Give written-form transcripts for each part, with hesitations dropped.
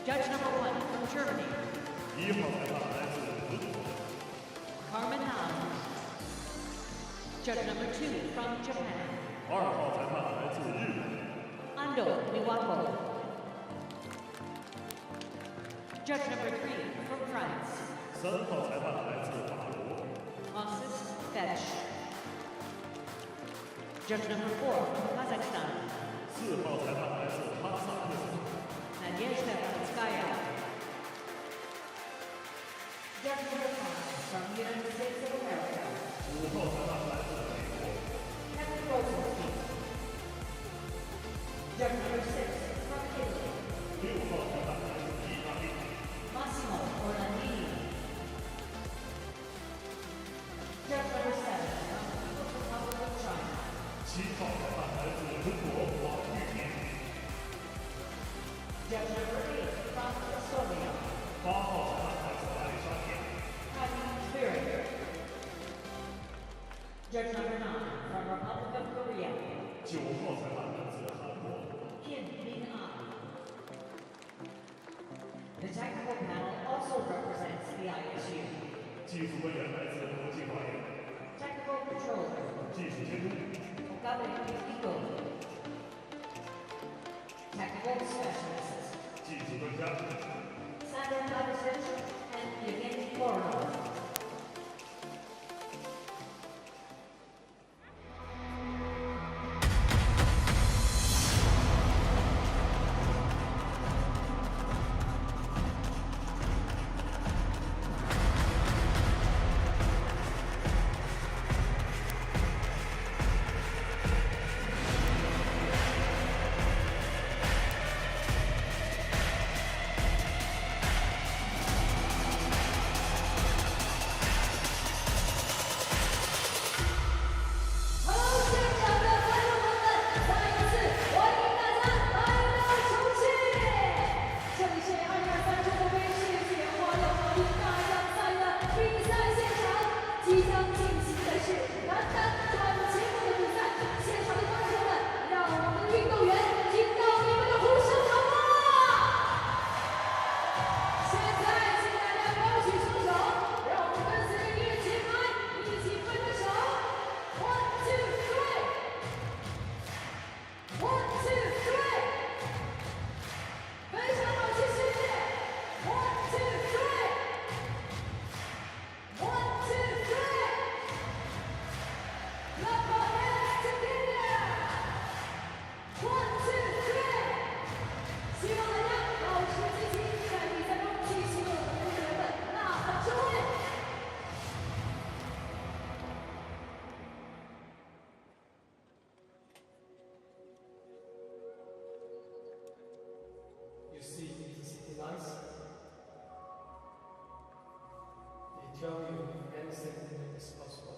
Judge number 1 from Germany. 1号裁判来自德国。 Carmen Nam. Judge number 2 from Japan. 2号裁判来自日本。 Ando Miwapo. Judge number 3 from France. 3号裁判来自法国。 Moses Fetch. Judge number 4 from Kazakhstan. 4号裁判来自哈萨克斯坦。 Nadezhda Polskaya. Judge number 5 from the United States of America. 5号裁判来自美国。 Kevin Rosenstein. Judge number 6 from Italy. 6号裁判来自意大利。 Massimo Orlandini. Judge number 7 from the People's Republic of China. 7号裁判来自中国王玉明。 Judge number 8 from Estonia. 8号裁判来自爱沙尼亚。 Heidi Spirit. Judge number 9 from Republic of Korea. 9号裁判来自韩国。 Kim Min-ah. The technical panel also represents the ISU. 技术官员来自国际法院。 Technical controller, 技术监督。 Okabe Iko. Technical specialists, 技术专家。 Sandra Kadisic and Yevgeny Voronov. You see the city lights? They tell you anything is possible.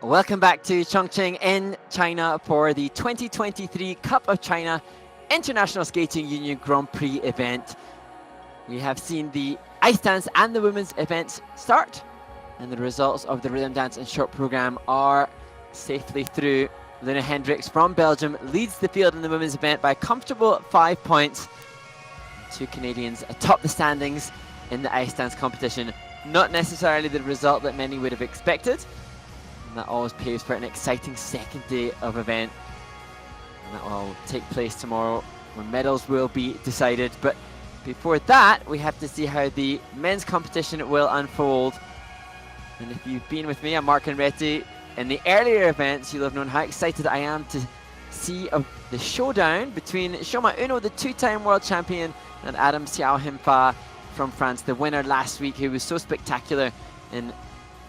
Welcome back to Chongqing in China for the 2023 Cup of China International Skating Union Grand Prix event. We have seen the ice dance and the women's events start, and the results of the rhythm dance and short program are safely through. Luna Hendricks from Belgium leads the field in the women's event by a comfortable 5 points. 2 Canadians atop the standings in the ice dance competition. Not necessarily the result that many would have expected. And that always paves for an exciting second day of event. And that will all take place tomorrow when medals will be decided. But before that, we have to see how the men's competition will unfold. And if you've been with me, I'm Mark Henretti. In the earlier events, you'll have known how excited I am to see the showdown between Shoma Uno, the two-time world champion, and Adam Xiao-Him-Fa from France, the winner last week, who was so spectacular in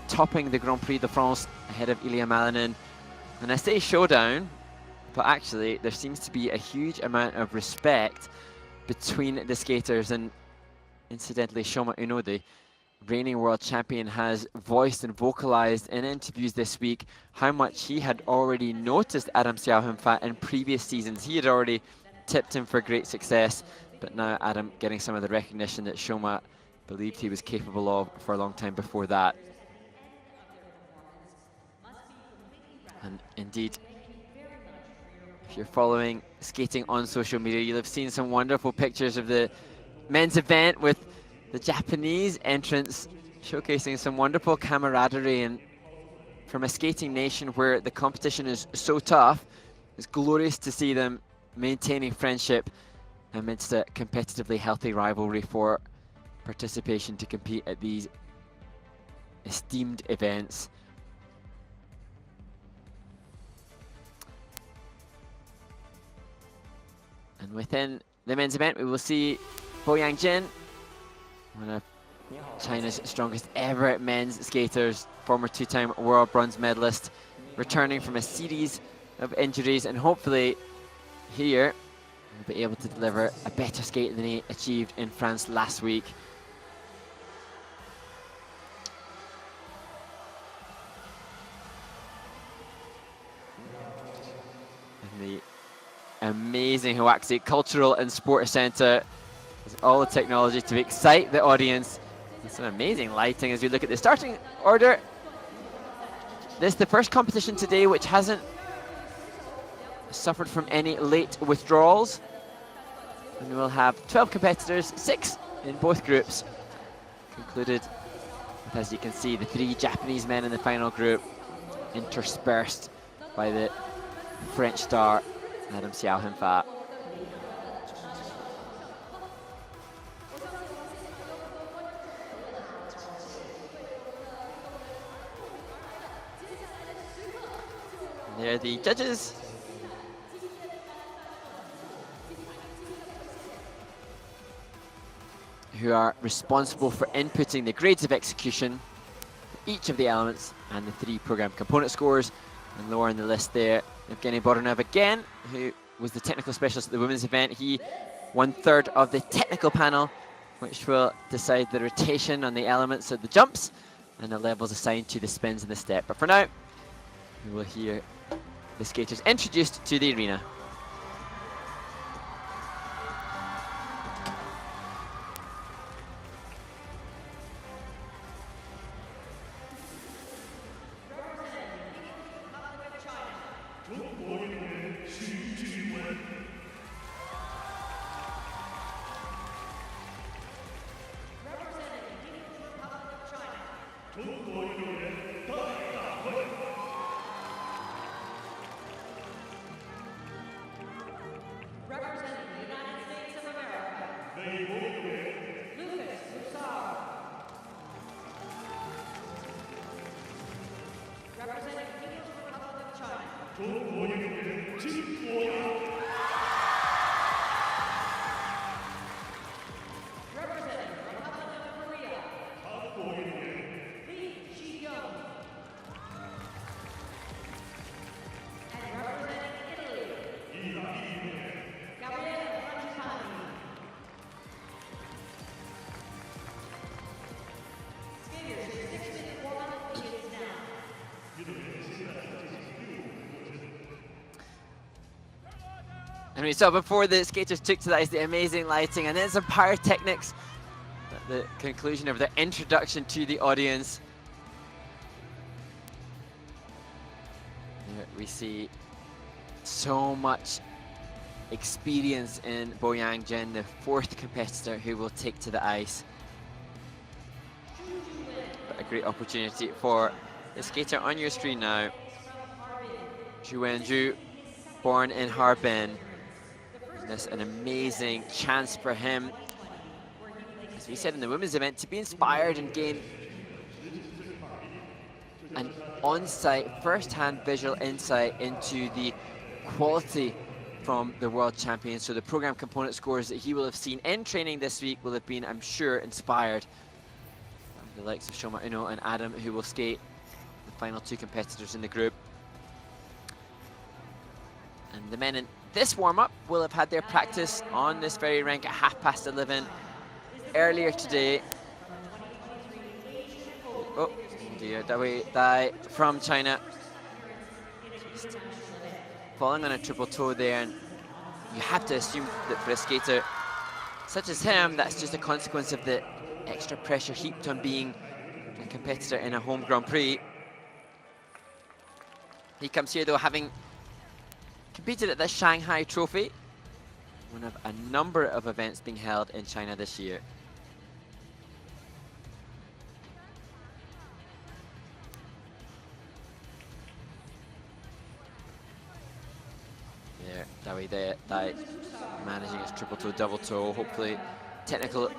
topping the Grand Prix de France ahead of Ilya Malinin. And I say showdown, but actually there seems to be a huge amount of respect between the skaters. And incidentally, Shoma Uno, the reigning world champion, has voiced and vocalized in interviews this week how much he had already noticed Adam Xiao-Him-Fa in previous seasons. He had already tipped him for great success, but now Adam getting some of the recognition that Shoma believed he was capable of for a long time before that. And indeed, if you're following skating on social media, you'll have seen some wonderful pictures of the men's event with the Japanese entrants showcasing some wonderful camaraderie. And from a skating nation where the competition is so tough, it's glorious to see them maintaining friendship amidst a competitively healthy rivalry for participation to compete at these esteemed events. And within the men's event, we will see Bo Yangjin, one of China's strongest ever men's skaters, former two-time world bronze medalist, returning from a series of injuries, and hopefully here he'll be able to deliver a better skate than he achieved in France last week. And the amazing Hawaxi Cultural and Sports Centre has all the technology to excite the audience. It's some amazing lighting as we look at the starting order. This is the first competition today which hasn't suffered from any late withdrawals. And we'll have 12 competitors, 6 in both groups, concluded with, as you can see, the 3 Japanese men in the final group, interspersed by the French star Adam Xiao-Him-Fa. And there are the judges. Who are responsible for inputting the grades of execution for each of the elements and the 3 program component scores. And lower on the list there, Evgeny Boronov again, who was the technical specialist at the women's event. He won 3rd of the technical panel, which will decide the rotation on the elements of the jumps and the levels assigned to the spins and the step. But for now, we will hear the skaters introduced to the arena. And we saw before the skaters took to the ice the amazing lighting and then some pyrotechnics at the conclusion of their introduction to the audience. Here we see so much experience in Bo Yangjin, the 4th competitor who will take to the ice. But a great opportunity for the skater on your screen now, Zhu Wenju, born in Harbin. This an amazing chance for him, as we said in the women's event, to be inspired and gain an on-site, first-hand visual insight into the quality from the world champion. So the program component scores that he will have seen in training this week will have been, I'm sure, inspired from the likes of Shoma Uno and Adam, who will skate the final two competitors in the group. And the men in this warm-up will have had their practice on this very rink at 11:30 earlier today. Oh dear, Dai from China. Just falling on a triple toe there, and you have to assume that for a skater such as him, that's just a consequence of the extra pressure heaped on being a competitor in a home Grand Prix. He comes here though having competed at the Shanghai Trophy, one of a number of events being held in China this year. There, Dai managing his triple toe, double toe. Hopefully technical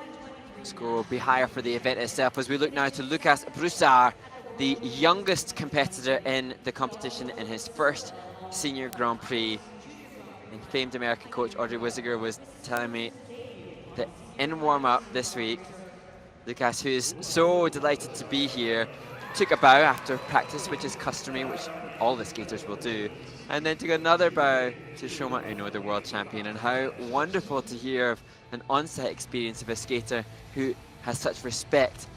score will be higher for the event itself, as we look now to Lucas Broussard, the youngest competitor in the competition in his first senior Grand Prix. And famed American coach Audrey Wisiger was telling me that in warm-up this week, Lucas, who's so delighted to be here, took a bow after practice, which is customary, which all the skaters will do, and then took another bow to Shoma Uno, the world champion. And how wonderful to hear of an on-site experience of a skater who has such respect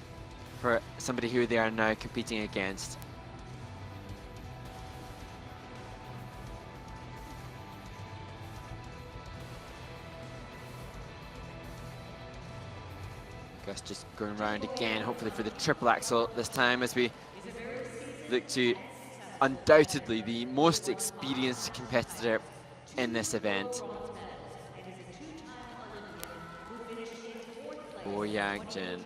for somebody who they are now competing against. Gus just going round again, hopefully for the triple axel this time, as we look to undoubtedly the most experienced competitor in this event. Bo Yang Jin.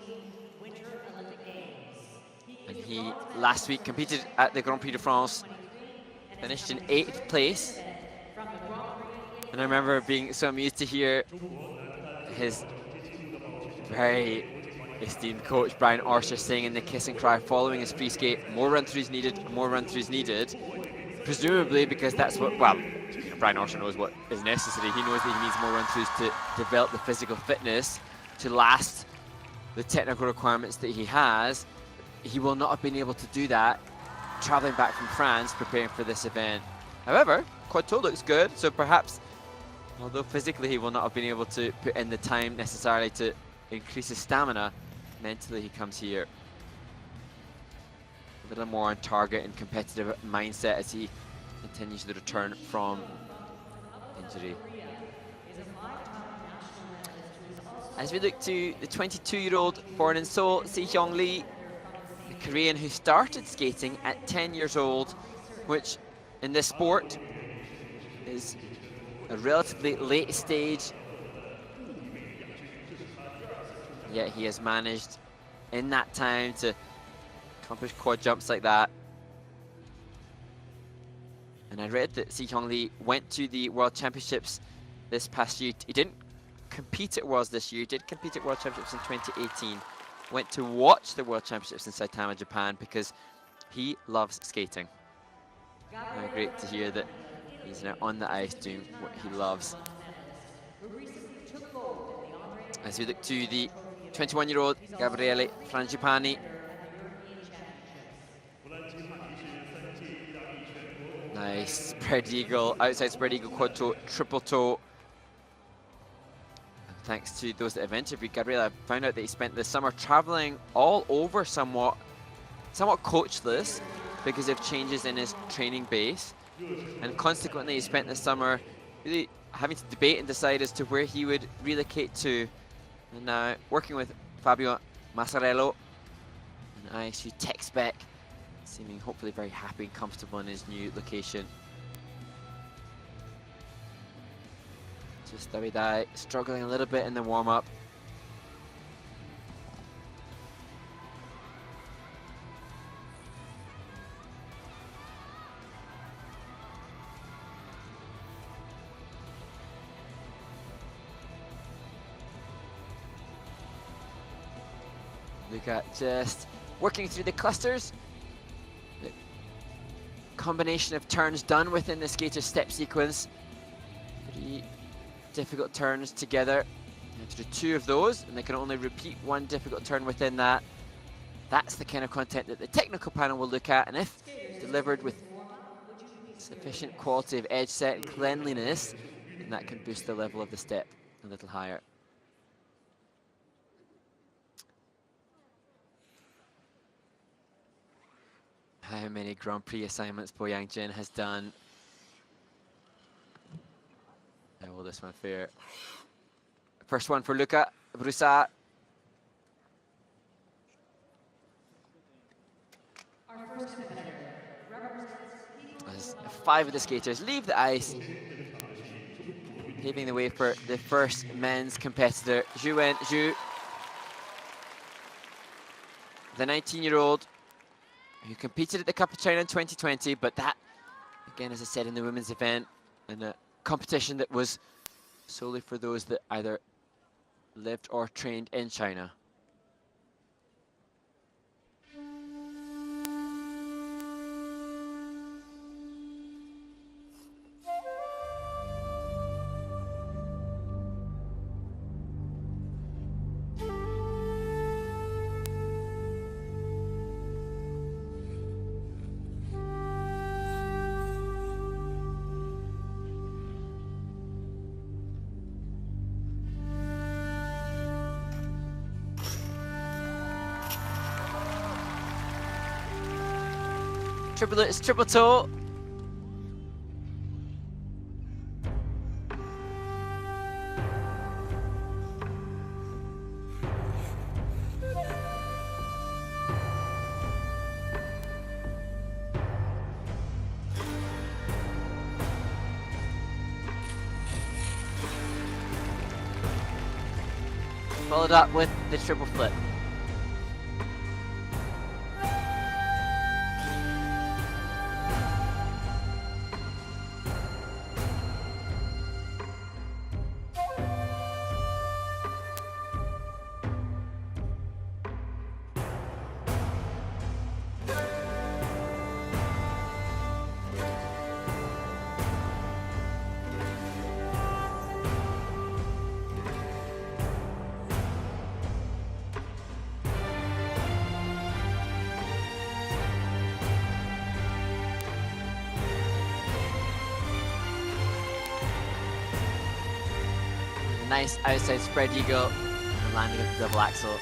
And he last week competed at the Grand Prix de France, finished in 8th place. And I remember being so amused to hear his very esteemed coach Brian Orsher saying in the kiss and cry following his free skate, more run-throughs needed, more run-throughs needed. Presumably because that's what, well, Brian Orsher knows what is necessary. He knows that he needs more run-throughs to develop the physical fitness to last the technical requirements that he has. He will not have been able to do that traveling back from France preparing for this event. However, quad toe looks good, so perhaps, although physically he will not have been able to put in the time necessarily to increase his stamina, mentally he comes here a little more on target and competitive mindset as he continues the return from injury. As we look to the 22-year-old born in Seoul, Si-hyung Lee, the Korean who started skating at 10 years old, which in this sport is a relatively late stage, yet he has managed in that time to accomplish quad jumps like that. And I read that Si-hyung Lee went to the World Championships this past year. He didn't compete at Worlds this year, he did compete at World Championships in 2018. Went to watch the World Championships in Saitama, Japan, because he loves skating. How great to hear that he's now on the ice doing what he loves. As we look to the 21-year-old Gabriele Frangipani. Nice spread eagle, outside spread eagle, quad toe, triple toe. And thanks to those that have interviewed Gabriele, I found out that he spent the summer traveling all over somewhat coachless because of changes in his training base. And consequently, he spent the summer really having to debate and decide as to where he would relocate to. And now working with Fabio Massarello, an ISU tech spec, seeming hopefully very happy and comfortable in his new location. Just Davidai struggling a little bit in the warm-up. Luca just working through the clusters. The combination of turns done within the skater's step sequence. 3 difficult turns together. You have to do 2 of those, and they can only repeat 1 difficult turn within that. That's the kind of content that the technical panel will look at, and if delivered with sufficient quality of edge set and cleanliness, then that can boost the level of the step a little higher. How many Grand Prix assignments Bo Yang-jin has done. How will this one fare? First one for Luca Broussard. As 5 of the skaters leave the ice, paving the way for the first men's competitor, Zhuwen Zhu, the 19-year-old who competed at the Cup of China in 2020, but that, again, as I said, in the women's event, in a competition that was solely for those that either lived or trained in China. It's triple toe. Followed up with the triple flip. Nice outside spread eagle and landing of the double axel.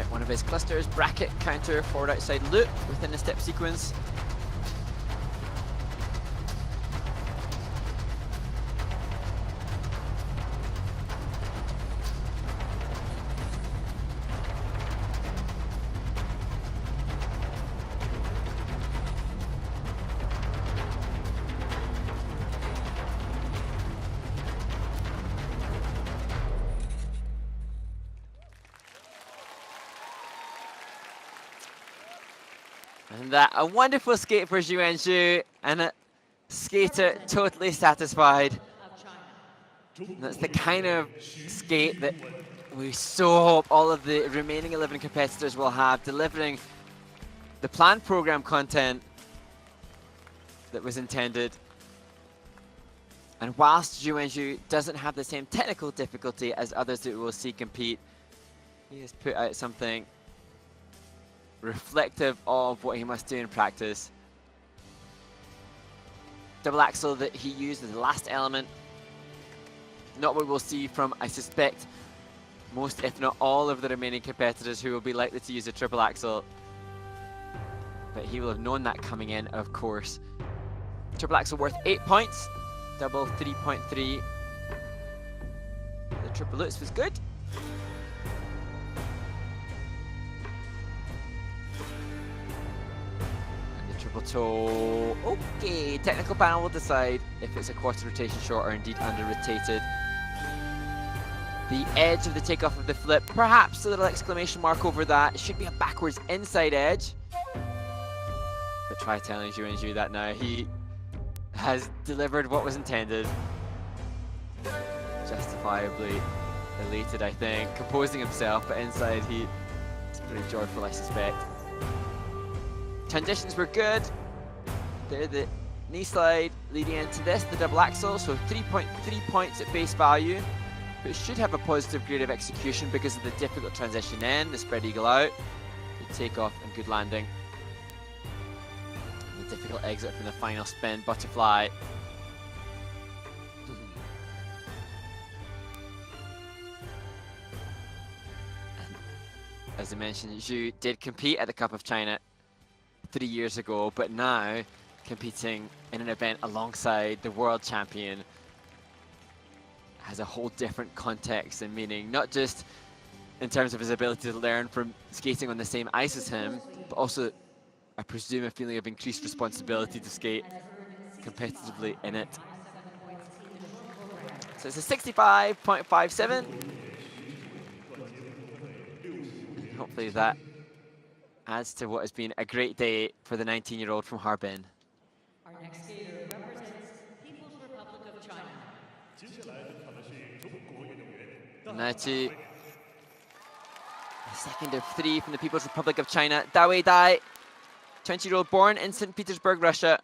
One of his clusters, bracket, counter, forward outside loop within the step sequence. And that, a wonderful skate for Zhuwen Zhu, and a skater totally satisfied. And that's the kind of skate that we so hope all of the remaining 11 competitors will have, delivering the planned program content that was intended. And whilst Zhuwen Zhu doesn't have the same technical difficulty as others that we will see compete, he has put out something reflective of what he must do in practice. Double axel that he used as the last element. Not what we'll see from, I suspect, most, if not all, of the remaining competitors who will be likely to use a triple axel. but he will have known that coming in, of course. Triple axel worth 8 points, double 3.3. The triple lutz was good. And the triple toe, okay, technical panel will decide if it's a quarter rotation short or indeed under rotated. The edge of the takeoff of the flip, perhaps a little exclamation mark over that. It should be a backwards inside edge. But try telling Zhu and Zhu that now. He has delivered what was intended. Justifiably elated, I think. Composing himself, but inside he's pretty joyful, I suspect. Transitions were good. There, the knee slide leading into this, the double axel, so 3.3 points at base value. But it should have a positive grade of execution because of the difficult transition in, the spread eagle out, good takeoff and good landing. And the difficult exit from the final spin, butterfly. And as I mentioned, Zhu did compete at the Cup of China 3 years ago, but now competing in an event alongside the world champion has a whole different context and meaning, not just in terms of his ability to learn from skating on the same ice as him, but also, I presume, a feeling of increased responsibility to skate competitively in it. So it's a 65.57. Hopefully that adds to what has been a great day for the 19-year-old from Harbin. Our next skater represents People's Republic of China. Now to the second of 3 from the People's Republic of China, Dawei Dai, 20-year-old, born in St. Petersburg, Russia.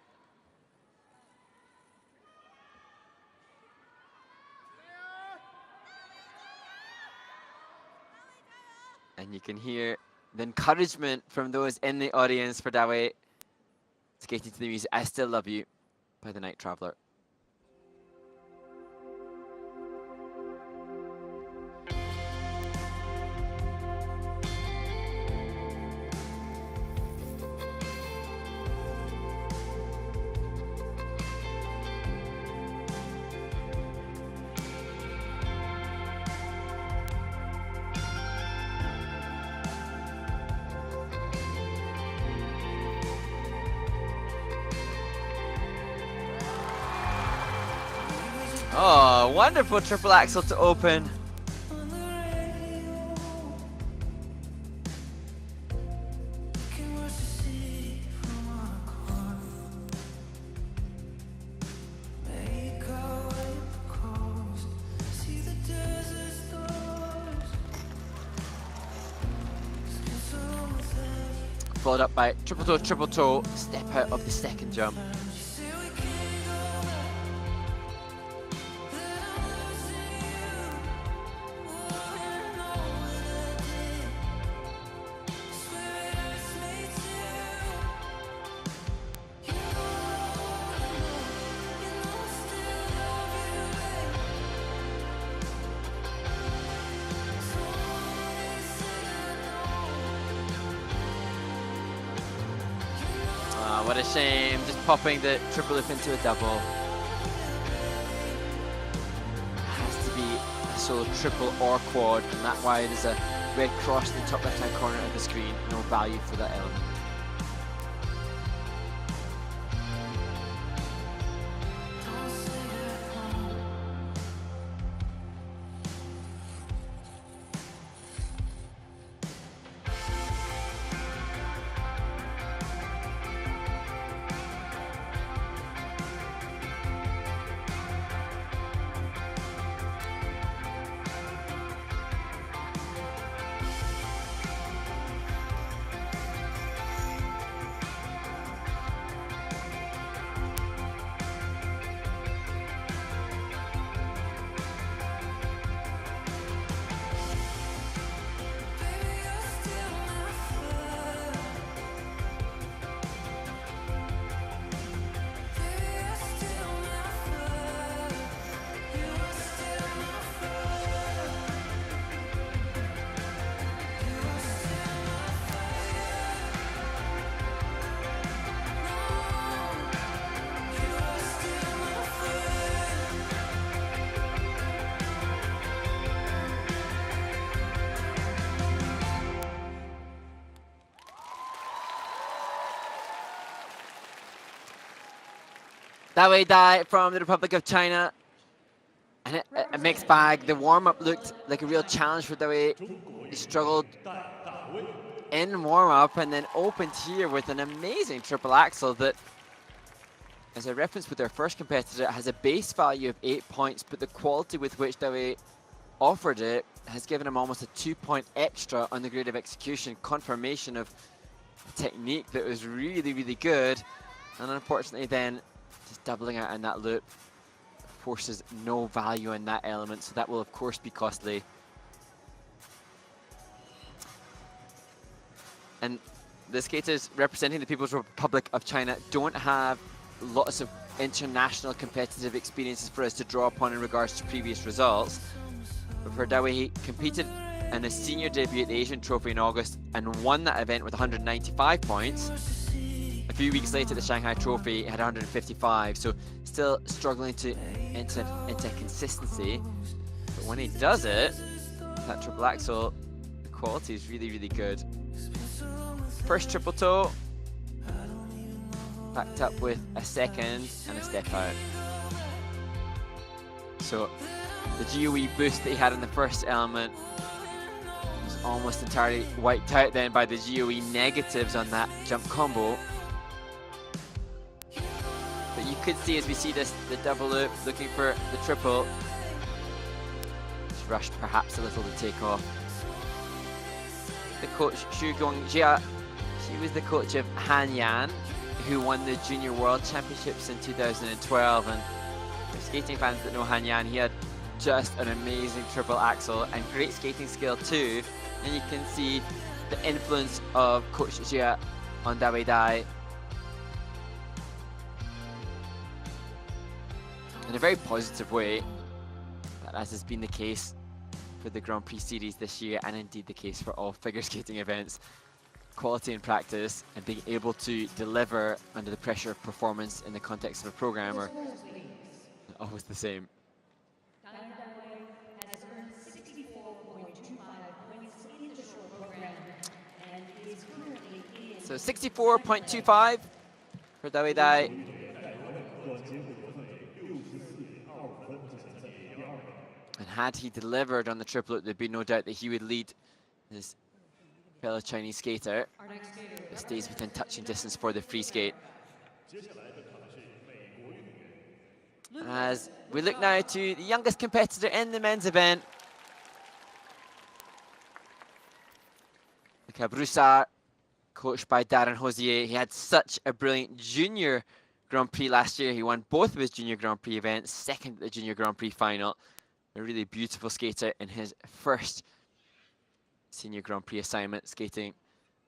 And you can hear the encouragement from those in the audience for Dawei skating to the music "I Still Love You" by the Night Traveler. Oh, wonderful triple axel to open. Followed up by triple toe, step out of the second jump. What a shame, just popping the triple loop into a double. Has to be a solo triple or quad, and that's why there's a red cross in the top left hand corner of the screen. No value for that element. Dawei Dai from the Republic of China. And a mixed bag. The warm-up looked like a real challenge for Dawei. He struggled in warm-up and then opened here with an amazing triple axel that, as I referenced with our first competitor, has a base value of 8 points, but the quality with which Dawei offered it has given him almost a 2-point extra on the grade of execution, confirmation of a technique that was really, really good. And unfortunately then, just doubling out on that loop forces no value in that element, so that will of course be costly. And the skaters representing the People's Republic of China don't have lots of international competitive experiences for us to draw upon in regards to previous results. But for Dawei, he competed in a senior debut at the Asian Trophy in August and won that event with 195 points. A few weeks later, the Shanghai Trophy had 155, so still struggling to enter into consistency. But when he does it, that triple axel, the quality is really, really good. First triple toe, backed up with a second and a step out. So the GOE boost that he had in the first element was almost entirely wiped out then by the GOE negatives on that jump combo. But you could see, as we see this, the double loop looking for the triple. Just rushed perhaps a little to take off. The coach Xu Gongjia, she was the coach of Han Yan, who won the Junior World Championships in 2012. And for skating fans that know Han Yan, he had just an amazing triple axel and great skating skill too. And you can see the influence of Coach Jia on Dawei Dai in a very positive way, but as has been the case for the Grand Prix series this year, and indeed the case for all figure skating events. Quality in practice and being able to deliver under the pressure of performance in the context of a program are always the same. Dai Dawei has earned 64.25 points in the short program and is currently in... So 64.25 for Dawei Dai. And had he delivered on the triplet, there'd be no doubt that he would lead his fellow Chinese skater. It stays within touching distance for the free skate. As we look now to the youngest competitor in the men's event, Luca Broussard, coached by Darren Hosier. He had such a brilliant junior Grand Prix last year. He won both of his junior Grand Prix events, second at the junior Grand Prix final. A really beautiful skater in his first senior Grand Prix assignment, skating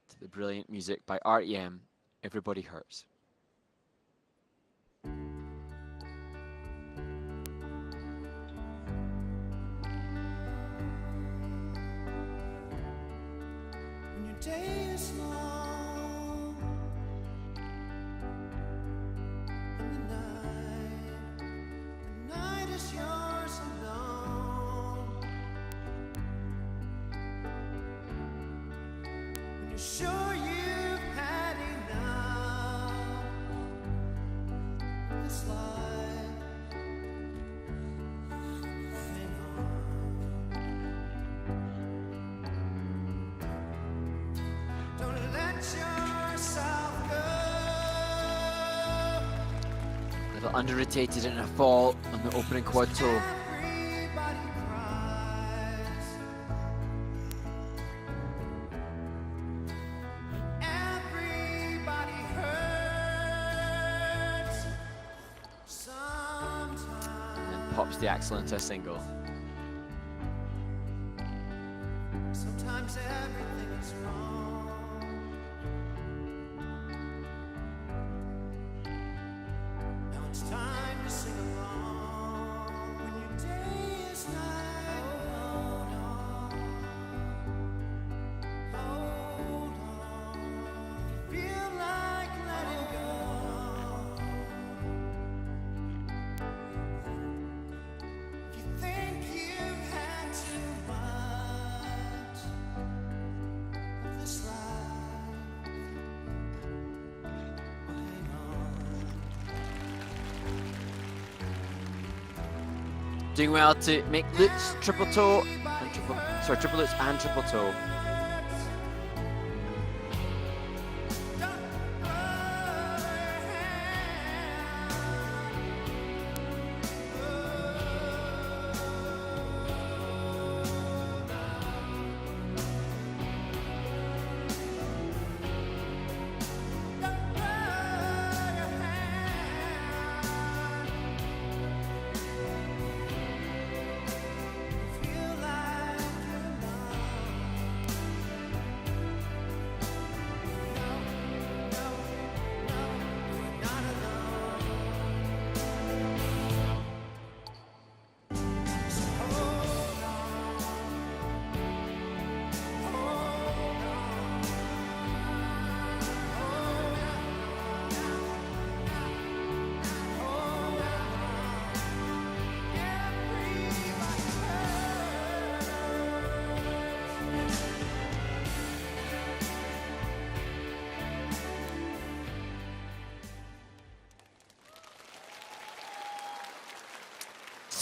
to the brilliant music by R.E.M., Everybody Hurts. When your day is long and the night is yours alone. When you're sure you've had enough of this life, hang on. Don't let yourself go. A little under-rotated in a fall on the opening quad toe. Everybody cries. Everybody hurts. Sometimes. And then pops the axle into a single. Sometimes everything is wrong. Now it's time to sing along. When your day is night, hold on. Hold on. If you feel like letting go. If you think you've had too much of this life, well, hang on. Doing well to make loops, triple toe, and triple loops and triple toe. Feel like you're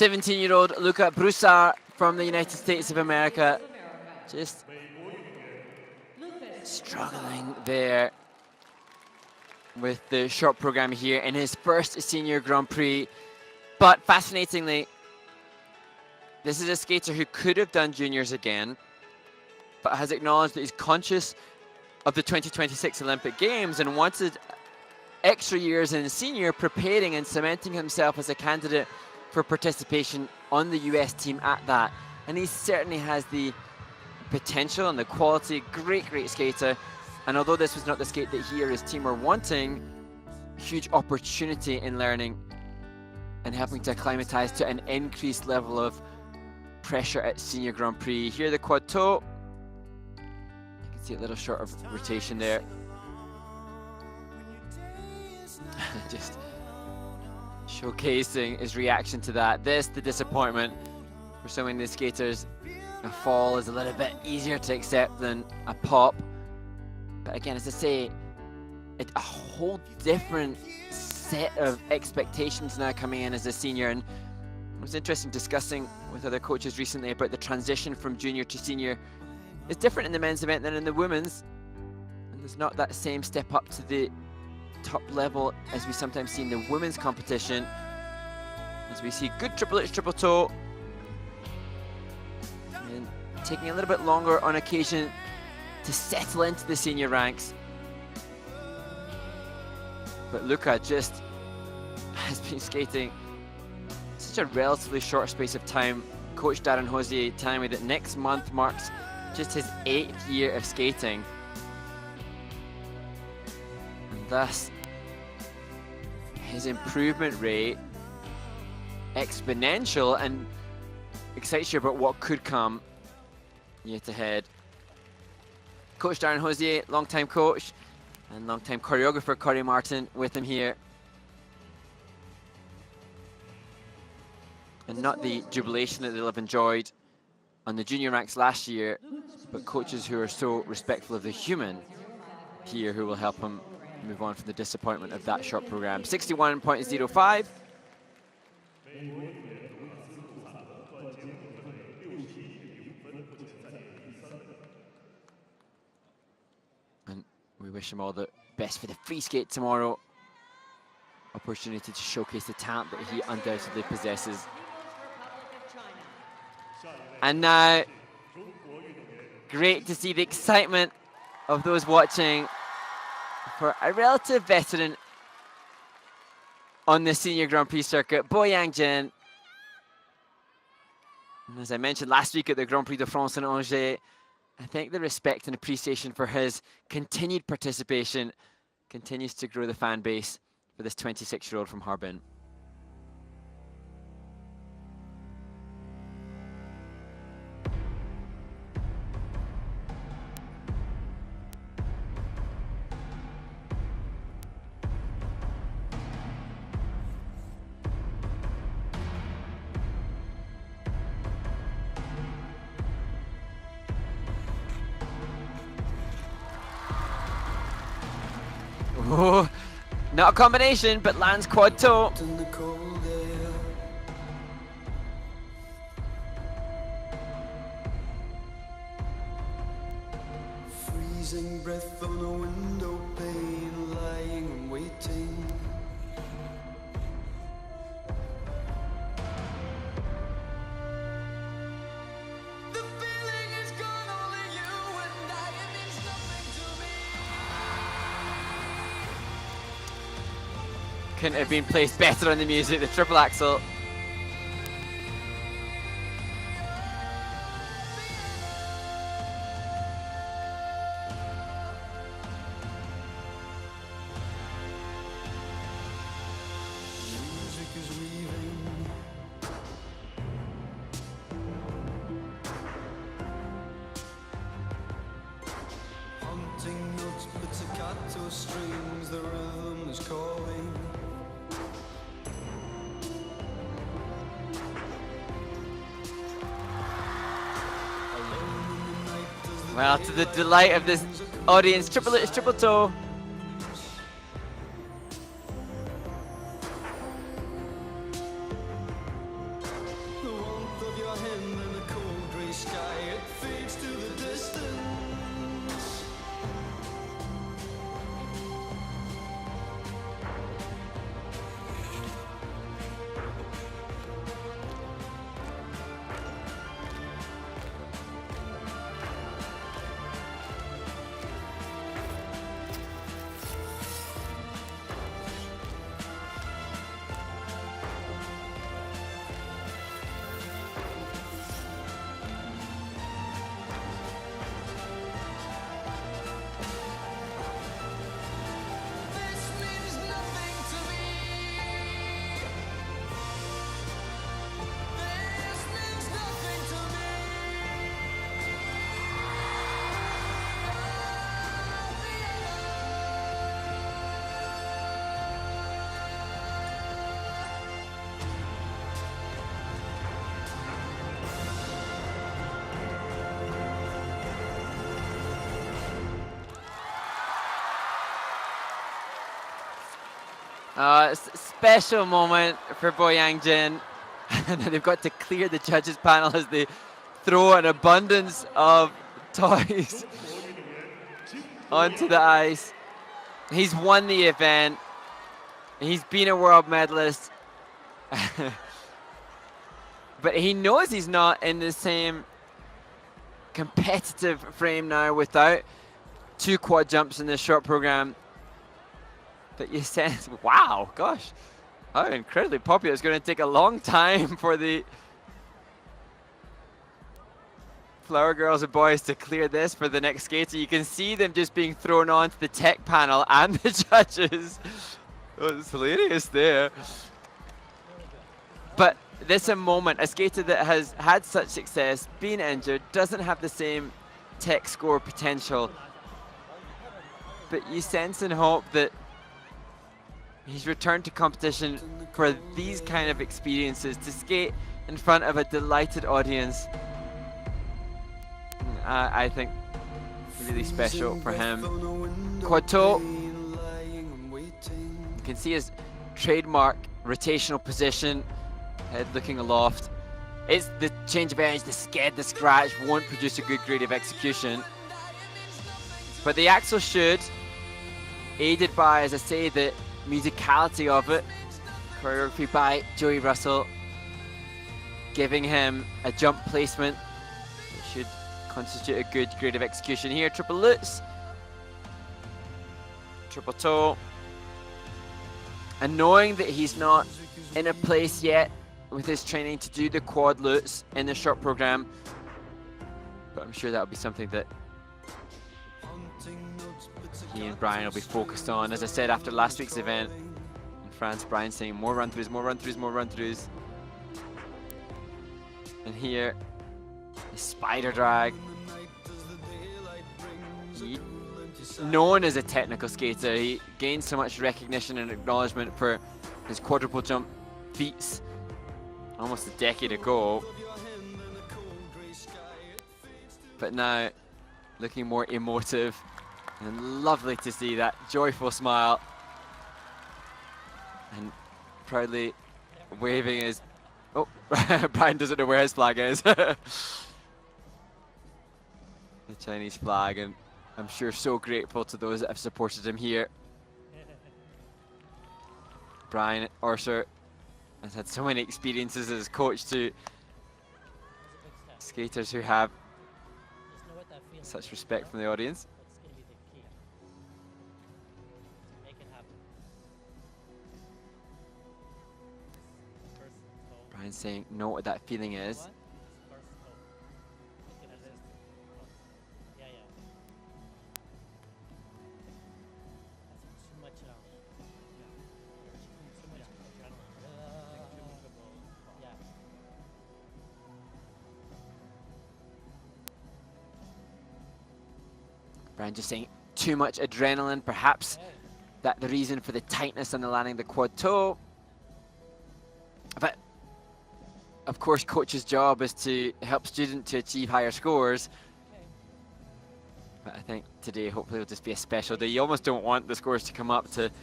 '17-year-old Luca Broussard from the United States of America, just struggling there with the short program here in his first senior Grand Prix. But fascinatingly, this is a skater who could have done juniors again, but has acknowledged that he's conscious of the 2026 Olympic Games and wanted extra years in senior, preparing and cementing himself as a candidate for participation on the US team at that. And he certainly has the potential and the quality, great skater. And although this was not the skate that he or his team were wanting, huge opportunity in learning and helping to acclimatize to an increased level of pressure at Senior Grand Prix. Here the quad toe. You can see a little short of rotation there. Just showcasing his reaction to that. This, the disappointment for so many skaters. A fall is a little bit easier to accept than a pop. But again, as I say, it's a whole different set of expectations now coming in as a senior. And it was interesting discussing with other coaches recently about the transition from junior to senior. It's different in the men's event than in the women's. And there's not that same step up to the top level as we sometimes see in the women's competition. As we see good triple H, triple toe. And taking a little bit longer on occasion to settle into the senior ranks. But Luca just has been skating such a relatively short space of time. Coach Darren Hosier telling me that next month marks just his 8th year of skating. And thus, his improvement rate exponential, and excites you about what could come yet ahead. Coach Darren Hosier, long-time coach and long-time choreographer Corey Martin with him here. And not the jubilation that they'll have enjoyed on the junior ranks last year, but coaches who are so respectful of the human here who will help him move on from the disappointment of that short program. 61.05. And we wish him all the best for the free skate tomorrow. Opportunity to showcase the talent that he undoubtedly possesses. And now, great to see the excitement of those watching for a relative veteran on the Senior Grand Prix circuit, Boyang Jin. And as I mentioned last week at the Grand Prix de France in Angers, I think the respect and appreciation for his continued participation continues to grow the fan base for this 26-year-old from Harbin. Oh, not a combination, but lands quad toe. In the cold air, freezing breath on a window pane, lying and waiting. The feeling is gone, only you and I, it means nothing to me. Couldn't have been placed better on the music, the triple axel. Music is weaving. Haunting notes, pizzicato strings, the rhythm is calling. Well, to the delight of this audience, triple H, triple toe. The warmth of your hand and the cold grey sky, it fades to the distance. This means nothing to me. This means nothing to me. Special moment for Boyang Jin. And they've got to clear the judges panel as they throw an abundance of toys onto the ice. He's won the event. He's been a world medalist. But he knows he's not in the same competitive frame now without 2 quad jumps in this short program. But you sense, wow, gosh, how incredibly popular. It's going to take a long time for the Flower Girls and Boys to clear this for the next skater. You can see them just being thrown onto the tech panel and the judges. Oh, it's hilarious there. But this is a moment, a skater that has had such success, been injured, doesn't have the same tech score potential. But you sense and hope that he's returned to competition for these kind of experiences, to skate in front of a delighted audience. I think really special for him. Quad toe, you can see his trademark rotational position, head looking aloft. It's the change of edge, the sked, the scratch won't produce a good grade of execution. But the axle should, aided by, as I say, the musicality of it, choreography by Joey Russell, giving him a jump placement that should constitute a good grade of execution here. Triple lutz, triple toe, and knowing that he's not in a place yet with his training to do the quad lutz in the short program, but I'm sure that'll be something that he and Brian will be focused on. As I said after last week's event in France, Brian saying more run-throughs, more run-throughs, more run-throughs. And here, the spider drag. Known as a technical skater, he gained so much recognition and acknowledgement for his quadruple jump feats almost a decade ago. But now, looking more emotive. And lovely to see that joyful smile. And proudly waving his... Oh, Brian doesn't know where his flag is. The Chinese flag. And I'm sure so grateful to those that have supported him here. Brian Orser has had so many experiences as coach to skaters who have Just know what that feeling such is, respect from the audience. That's going to be the key. To make it happen. First toe. Brian saying, know what that feeling is. What? First toe. Look at this. Oh. Yeah, yeah. That's too much now. Too much adrenaline. Yeah. Brian just saying, too much adrenaline, perhaps Okay. that the reason for the tightness on the landing the quad toe. But of course, coach's job is to help student to achieve higher scores. Okay. But I think today, hopefully, will just be a special day. You almost don't want the scores to come up to 90.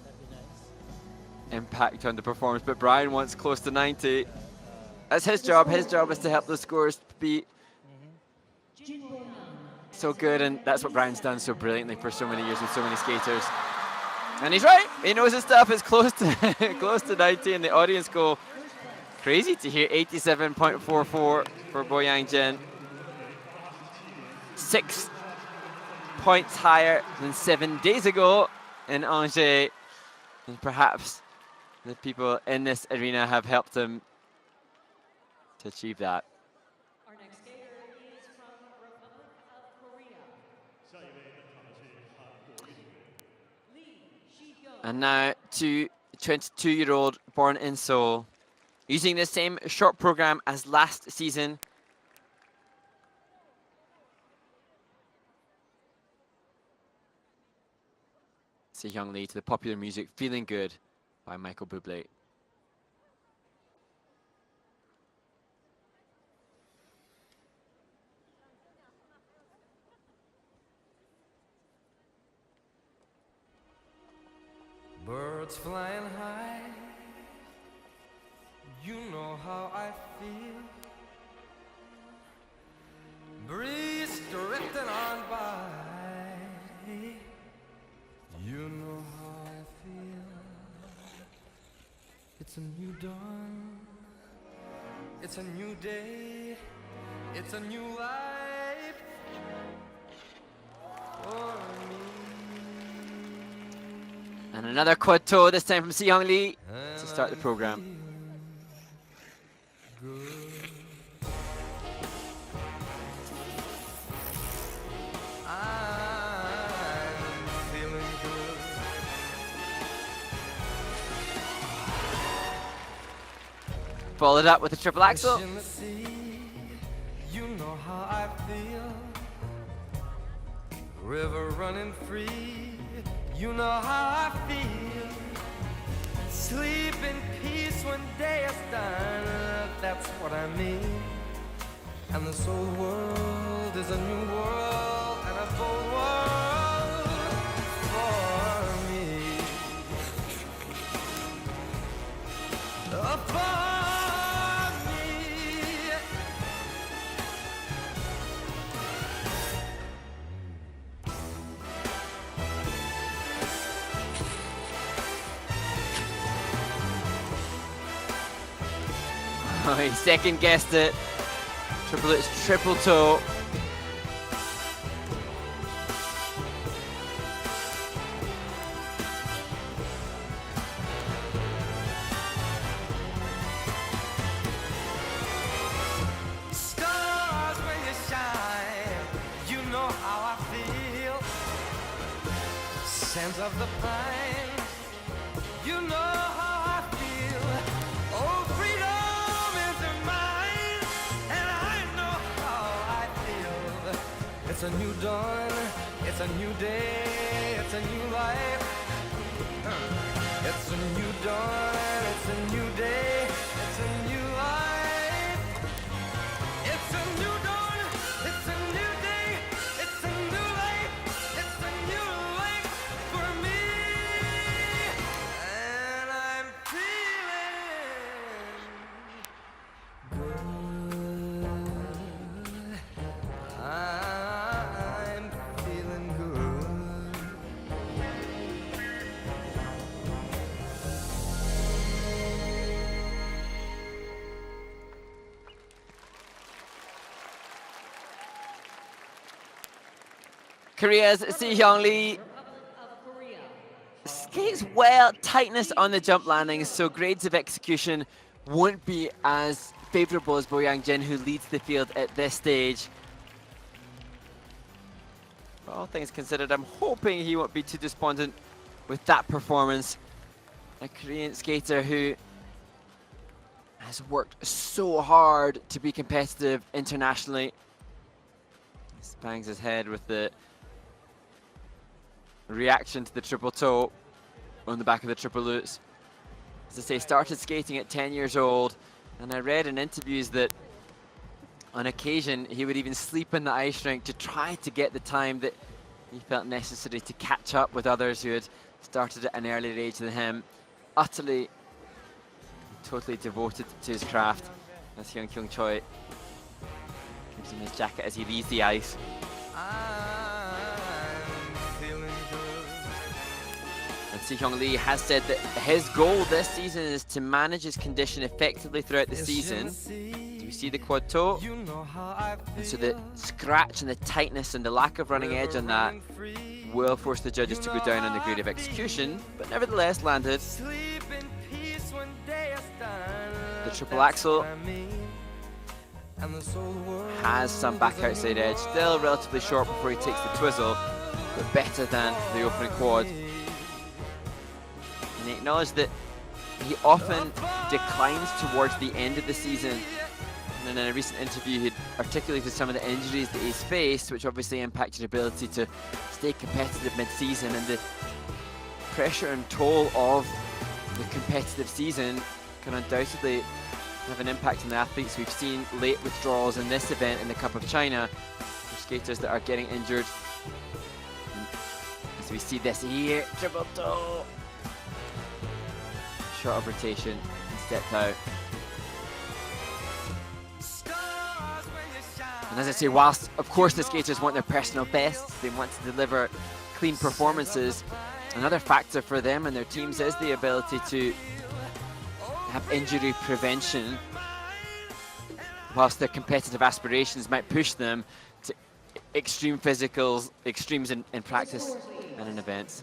That'd be nice. impact on the performance. But Brian wants close to 90. That's his job. His job is to help the scores be so good, and that's what Brian's done so brilliantly for so many years with so many skaters. And he's right. He knows his stuff is close to close to 90, and the audience go crazy to hear 87.44 for Boyang Jen. 6 points higher than 7 days ago in Angers, and perhaps the people in this arena have helped him to achieve that. Our next skater is from Republic of Korea. Lee Shi-gyun. And now to 22-year-old born in Seoul, using the same short program as last season. Se-hyung Lee to the popular music Feeling Good by Michael Bublé. Birds flying high, you know how I feel. Breeze drifting on by, you know how I feel. It's a new dawn, it's a new day, it's a new life for me. And another quad toe, this time from Se-hyung Lee, to start the program. Followed up with a triple axel. In the sea, you know how I feel. River running free, you know how I feel. Sleep in peace when day is done, that's what I mean. And this old world is a new world and a bold world for me. For me. Oh, he second guessed it. It's triple toe. Stars when you shine, you know how I feel. Scent of the pine, you know how I feel. Oh, freedom is mine, and I know how I feel. It's a new dawn, it's a new day, it's a new life. It's a new dawn, it's a new day, it's a new life. It's a new dawn, it's a new day, it's a new life, it's a new life for me. And I'm feeling good. Korea's Si-hyung Lee of Korea. skates well, tightness on the jump landings, so grades of execution won't be as favourable as Bo Yang-jin, who leads the field at this stage. For all things considered, I'm hoping he won't be too despondent with that performance. A Korean skater who has worked so hard to be competitive internationally. He bangs his head with the reaction to the triple toe on the back of the triple lutz. As I say, started skating at 10 years old, and I read in interviews that on occasion he would even sleep in the ice rink to try to get the time that he felt necessary to catch up with others who had started at an earlier age than him. Utterly, totally devoted to his craft, as Hyun Kyung Choi gives him his jacket as he leaves the ice. And Si-hyung Lee has said that his goal this season is to manage his condition effectively throughout the season. Do you see the quad toe? And so the scratch and the tightness and the lack of running edge on that will force the judges to go down on the grade of execution, but nevertheless landed the triple axel. Has some back outside edge, still relatively short before he takes the twizzle, but better than the opening quad. And he acknowledged that he often declines towards the end of the season. And in a recent interview, he articulated some of the injuries that he's faced, which obviously impact your ability to stay competitive mid-season, and the pressure and toll of the competitive season can undoubtedly have an impact on the athletes. We've seen late withdrawals in this event in the Cup of China for skaters that are getting injured. As we see this here, triple toe. Short of rotation and stepped out. And as I say, whilst of course the skaters want their personal bests, they want to deliver clean performances, another factor for them and their teams is the ability to have injury prevention, whilst their competitive aspirations might push them to extreme physicals, extremes in practice and in events.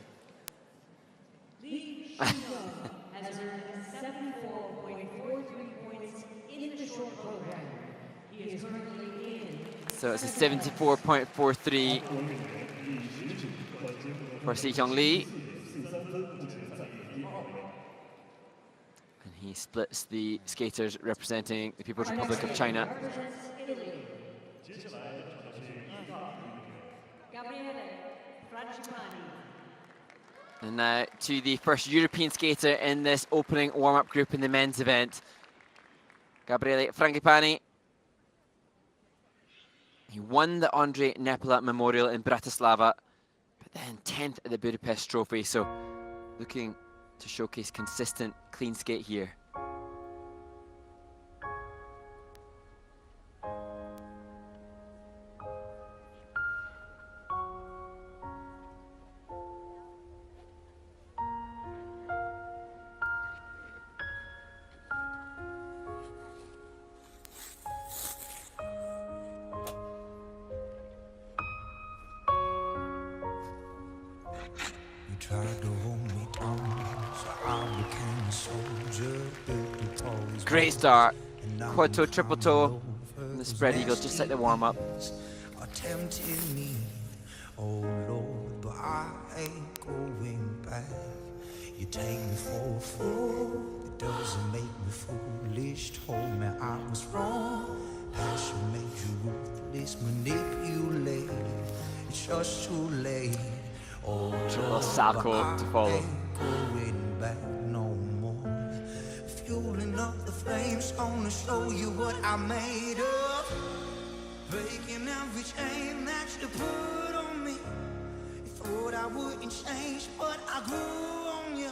Lee Shun-young has earned 74.43 points in the short program. He is currently in. So it's a 74.43 for Si-hyung Lee. And he splits the skaters representing the People's Republic of China. Represents Italy. Gabriele Frangipani. And now to the first European skater in this opening warm-up group in the men's event, Gabriele Frangipani. He won the Andrei Nepola Memorial in Bratislava, but then 10th at the Budapest Trophy, so looking to showcase consistent clean skate here. Great start. Quad toe, triple toe, and the spread eagle, just like the warm-up. Oh Lord, but I ain't going back. You take me for a fool, it doesn't make me foolish. Told me I was wrong, passion made you ruthless, manipulated. It's just too late. Oh Triple salto to follow. Going back no more. Fueling up the flames, gonna show you what I made of. Breaking every chain that you put on me. You thought I wouldn't change, but I grew on you.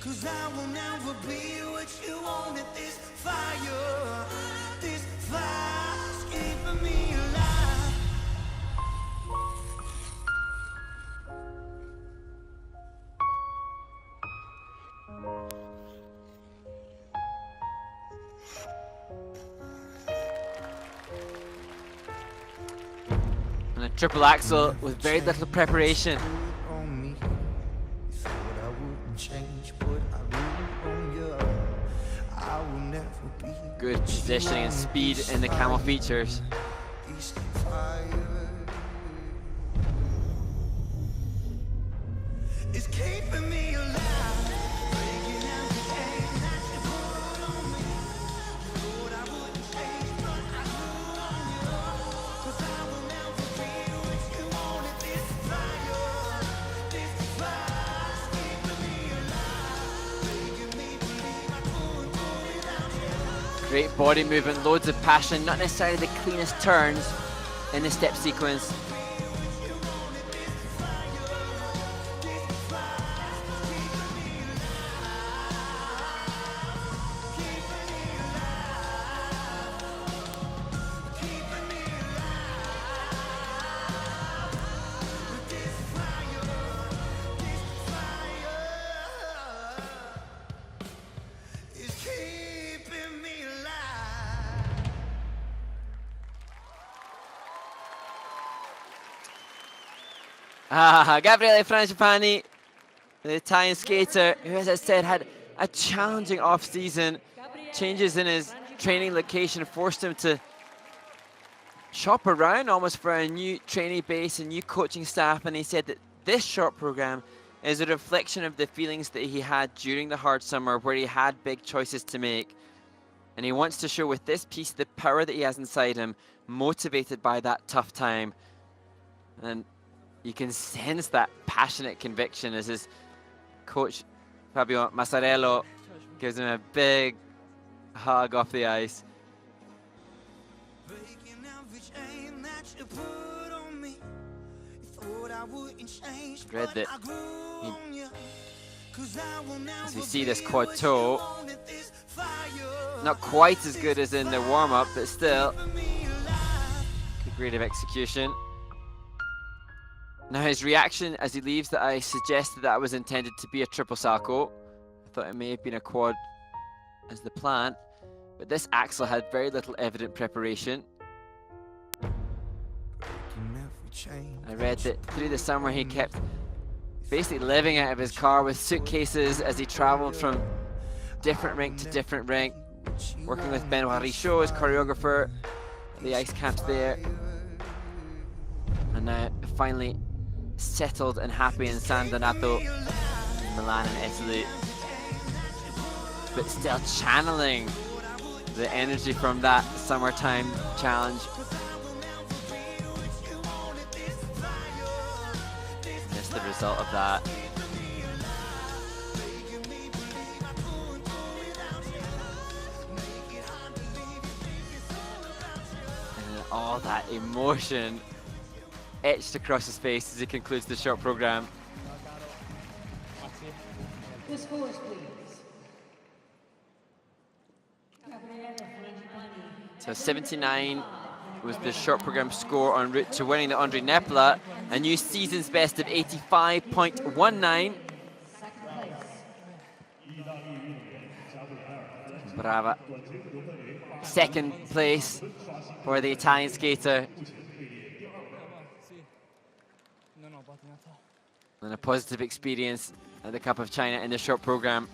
'Cause I will never be what you wanted. This fire's keeping me alive. triple axel with very little preparation. On me. You thought I wouldn't change, but I grew on you. I will never be Good positioning and speed in the camel features. east fire. It's keeping me alive. Breaking everything that you put on me. Thought I wouldn't change, but I grew on you. 'Cause I will never be what you wanted. This fire, it's keeping me alive. Making me believe I couldn't go without you. Great body movement, loads of passion, not necessarily the cleanest turns in the step sequence. It's keeping me alive. Gabriele Frangipani, the Italian skater who, as I said, had a challenging off-season. Changes in his training location forced him to shop around almost for a new training base and new coaching staff, and he said that this short program is a reflection of the feelings that he had during the hard summer where he had big choices to make. And he wants to show with this piece the power that he has inside him, motivated by that tough time. And you can sense that passionate conviction as his coach, Fabio Massarello, gives him a big hug off the ice. Breaking every chain that you put on me. You thought I wouldn't change, Read but that I grew on you. 'Cause I will never As we see this be quad what toe, you wanted. This fire, not quite as good as in the warm-up, but still keeping me alive. good grade of execution. Now his reaction as he leaves the ice suggested that it was intended to be a triple salchow. I thought it may have been a quad as the plan, but this axel had very little evident preparation. Breaking every chain I read that through the summer he kept basically living out of his car with suitcases as he traveled from different rink to different rink, working with Benoit Richaud, his choreographer, at the ice camps there. And now finally settled and happy in San Donato, in Milan in Italy. But still channeling the energy from that summertime challenge. And that's the result of that. And all that emotion etched across his face as he concludes the short program. The scores, please. Gabriele Frangipani. So 79 was the short program score en route to winning the Andre Nepla, a new season's best of 85.19. Second place. Brava. Second place for the Italian skater. And a positive experience at the Cup of China in the short program.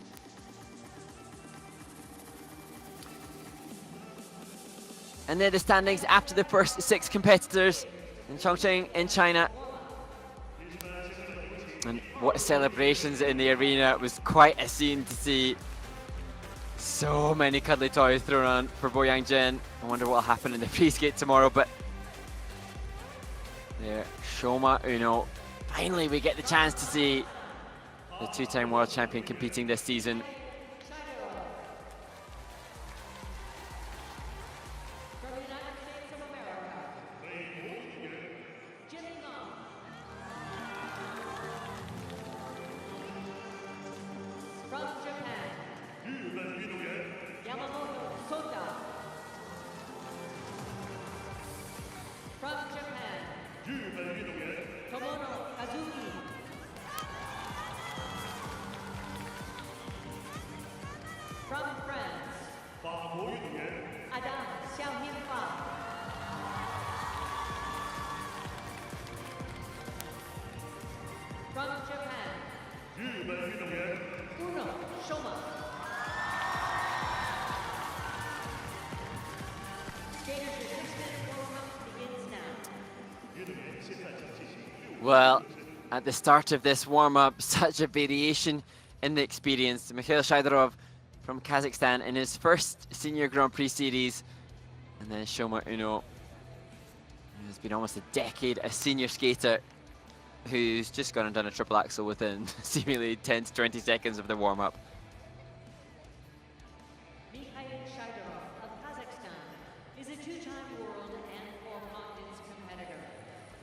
And they're the standings after the first 6 competitors in Chongqing in China. And what celebrations in the arena. It was quite a scene to see. So many cuddly toys thrown on for Bo Yang Jin. I wonder what will happen in the free skate tomorrow, but there, Shoma Uno. Finally, we get the chance to see the 2-time world champion competing this season. From the United States of America. Jillian Ong. From Japan. Yamamoto Sota. From Japan. Tomono Kazuki. From France. Adam Xiaohien Fa. from Japan, 日本运动员 Uno Shoma. Skaters, your 6-minute warm-up begins now. 运动员现在将进行6 Well, at the start of this warm-up, such a variation in the experience. Mikhail Shaidarov from Kazakhstan in his first Senior Grand Prix series, and then Shoma Uno, who has been almost a decade a senior skater, who's just gone and done a triple axel within seemingly 10 to 20 seconds of the warm-up. Mikhail Shaidarov of Kazakhstan is a two-time world and four-continents competitor.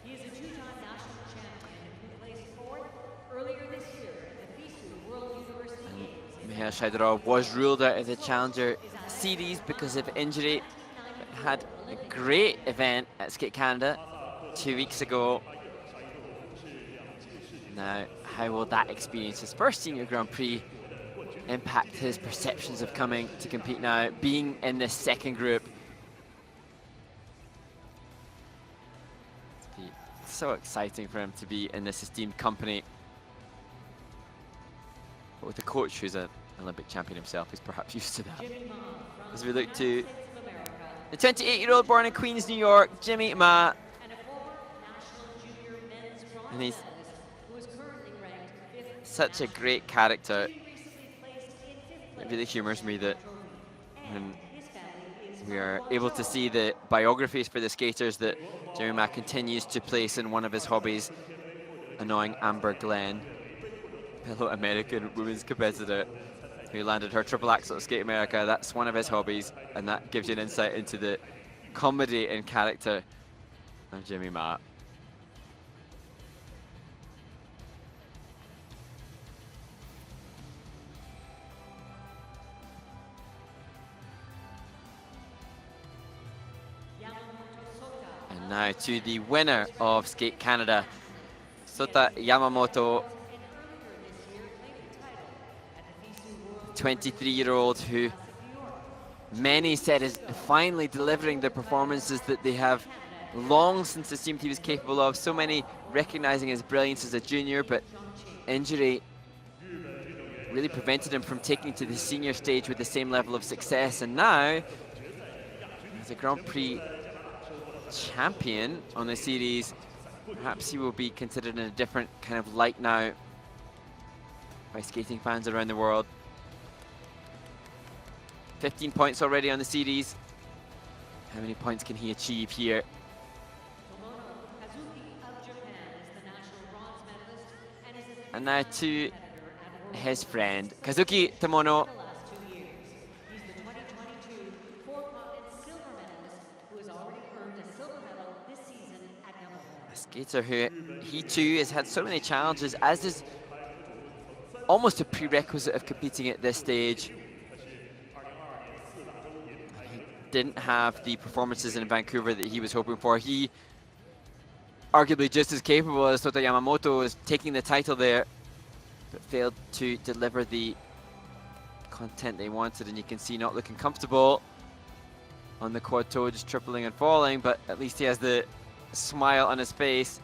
He is a two-time national champion who placed fourth earlier this year at the FISU World University Games. Mikhail Shaidarov was ruled out of the Challenger series because of injury, but had a great event at Skate Canada 2 weeks ago. Now, how will that experience, his first Senior Grand Prix, impact his perceptions of coming to compete now, being in this second group? It's be so exciting for him to be in this esteemed company. But with a coach who's an Olympic champion himself, he's perhaps used to that. As we look to the 28-year-old born in Queens, New York, Jimmy Ma. And he's such a great character. It really humors me that when we are able to see the biographies for the skaters that Jimmy Ma continues to place in one of his hobbies, annoying Amber Glenn, fellow American women's competitor who landed her triple axel at Skate America. That's one of his hobbies, and that gives you an insight into the comedy and character of Jimmy Ma. And now to the winner of Skate Canada, Sota Yamamoto, 23-year-old who many said is finally delivering the performances that they have long since assumed he was capable of. So many recognizing his brilliance as a junior, but injury really prevented him from taking to the senior stage with the same level of success. And now, as a Grand Prix champion on the series, perhaps he will be considered in a different kind of light now by skating fans around the world. 15 points already on the series. How many points can he achieve here? And now to his friend, Kazuki Tomono. A skater who, he too has had so many challenges, as is almost a prerequisite of competing at this stage. Didn't have the performances in Vancouver that he was hoping for. He, arguably just as capable as Sota Yamamoto, is taking the title there, but failed to deliver the content they wanted, and you can see not looking comfortable on the quad toe, just tripling and falling, but at least he has the smile on his face.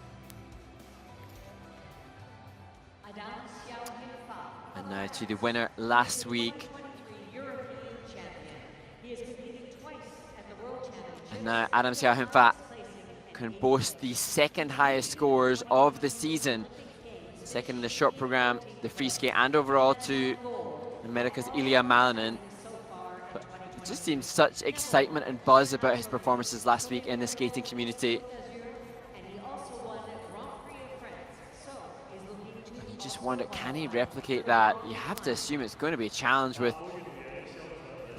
And now to the winner last week. And now Adam Xiaohunfa can boast the second highest scores of the season. Second in the short program, the free skate, and overall to America's Ilya Malinin. But it just seems such excitement and buzz about his performances last week in the skating community. And you just wonder, can he replicate that? You have to assume it's going to be a challenge with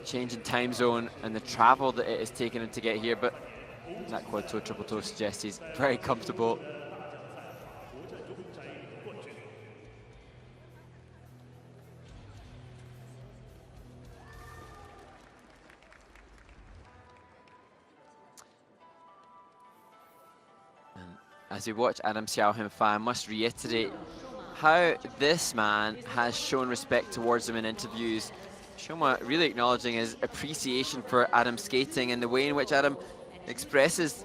change in time zone and the travel that it has taken him to get here, but that quad toe, triple toe suggests he's very comfortable. And as we watch Adam Xiaohunfa, I must reiterate how this man has shown respect towards him in interviews. Shoma really acknowledging his appreciation for Adam's skating and the way in which Adam expresses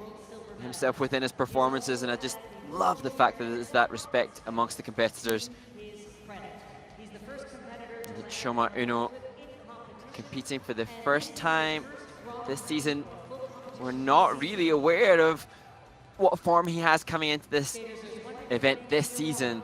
himself within his performances, and I just love the fact that there's that respect amongst the competitors. His credit. He's the first competitor to And Shoma Uno competing for the first time this season. We're not really aware of what form he has coming into this event this season.